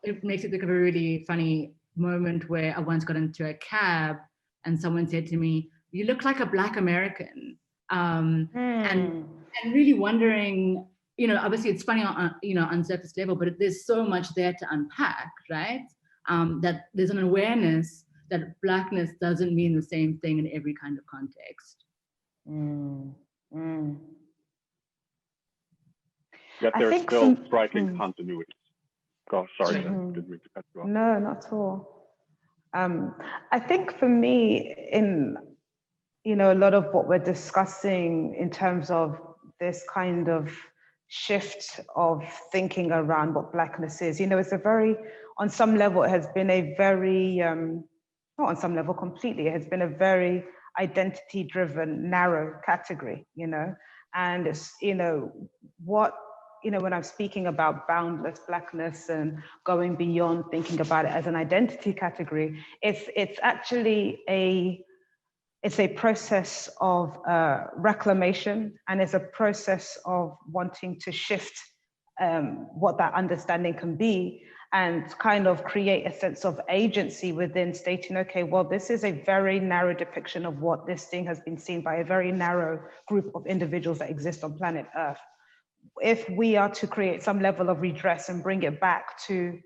it makes it think of a really funny moment where I once got into a cab and someone said to me, "You look like a Black American," and really wondering, obviously it's funny on surface level, but there's so much there to unpack, right? That there's an awareness that Blackness doesn't mean the same thing in every kind of context. Yet there's still striking continuities. Oh, sorry, didn't mean to cut you off. No, not at all. I think for me, in a lot of what we're discussing in terms of this kind of shift of thinking around what Blackness is, it's a very, on some level, it has been a very, not on some level completely, it has been a very identity-driven, narrow category, and it's, when I'm speaking about boundless Blackness and going beyond thinking about it as an identity category, it's actually it's a process of reclamation, and it's a process of wanting to shift what that understanding can be, and kind of create a sense of agency within stating, okay, well, this is a very narrow depiction of what this thing has been seen by a very narrow group of individuals that exist on planet Earth. If we are to create some level of redress and bring it back to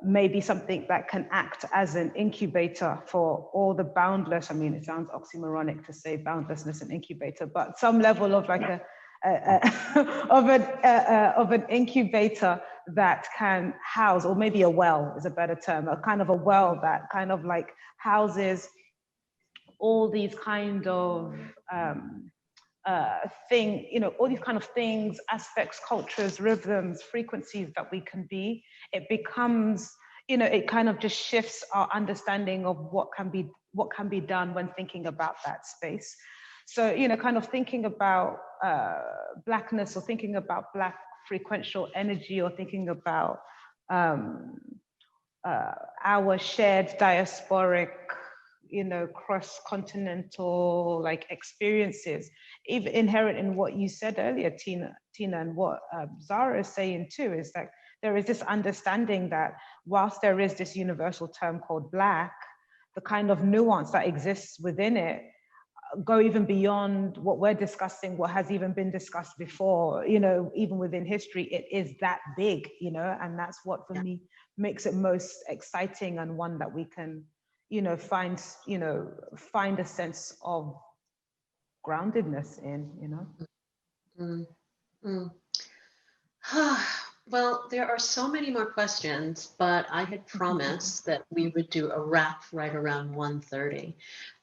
maybe something that can act as an incubator for all the boundless, I mean, it sounds oxymoronic to say boundlessness and incubator, but some level of like of an incubator that can house, or maybe a well is a better term, a kind of a well that kind of like houses all these kind of all these kind of things, aspects, cultures, rhythms, frequencies that we can be. It becomes, it kind of just shifts our understanding of what can be done when thinking about that space. So, kind of thinking about Blackness, or thinking about Black frequential energy, or thinking about our shared diasporic, cross-continental like experiences, even inherent in what you said earlier, Tina, and what Zara is saying too, is that there is this understanding that whilst there is this universal term called Black, the kind of nuance that exists within it go even beyond what we're discussing, what has even been discussed before, even within history, it is that big, and that's what for me makes it most exciting, and one that we can find a sense of groundedness in, Well, there are so many more questions, but I had promised that we would do a wrap right around 1:30.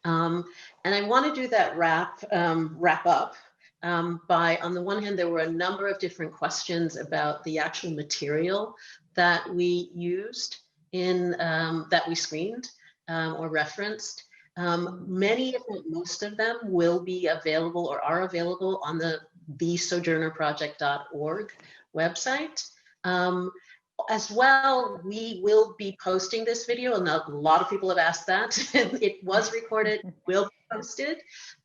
And I want to do that wrap up by, on the one hand, there were a number of different questions about the actual material that we used in, that we screened or referenced. Most of them will be available or are available on the sojournerproject.org website. As well, we will be posting this video, and a lot of people have asked that. It was recorded, will be posted.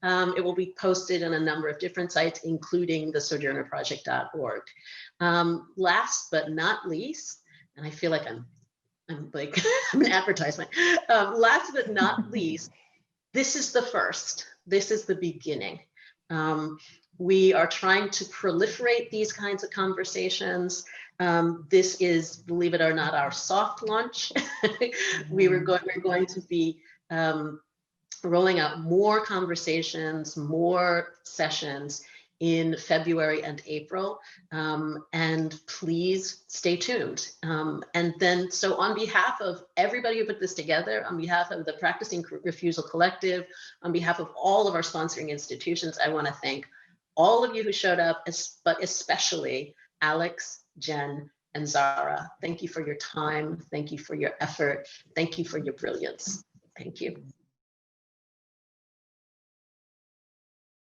It will be posted on a number of different sites, including the sojournerproject.org. Last but not least, and I feel like I'm like I'm an advertisement. Last but not least, this is the first. This is the beginning. We are trying to proliferate these kinds of conversations. This is, believe it or not, our soft launch. We're going to be rolling out more conversations, more sessions in February and April, and please stay tuned. And then, so on behalf of everybody who put this together, on behalf of the Practicing Refusal Collective, on behalf of all of our sponsoring institutions, I want to thank all of you who showed up, but especially Alex, Jenn, and Zara. Thank you for your time. Thank you for your effort. Thank you for your brilliance. Thank you.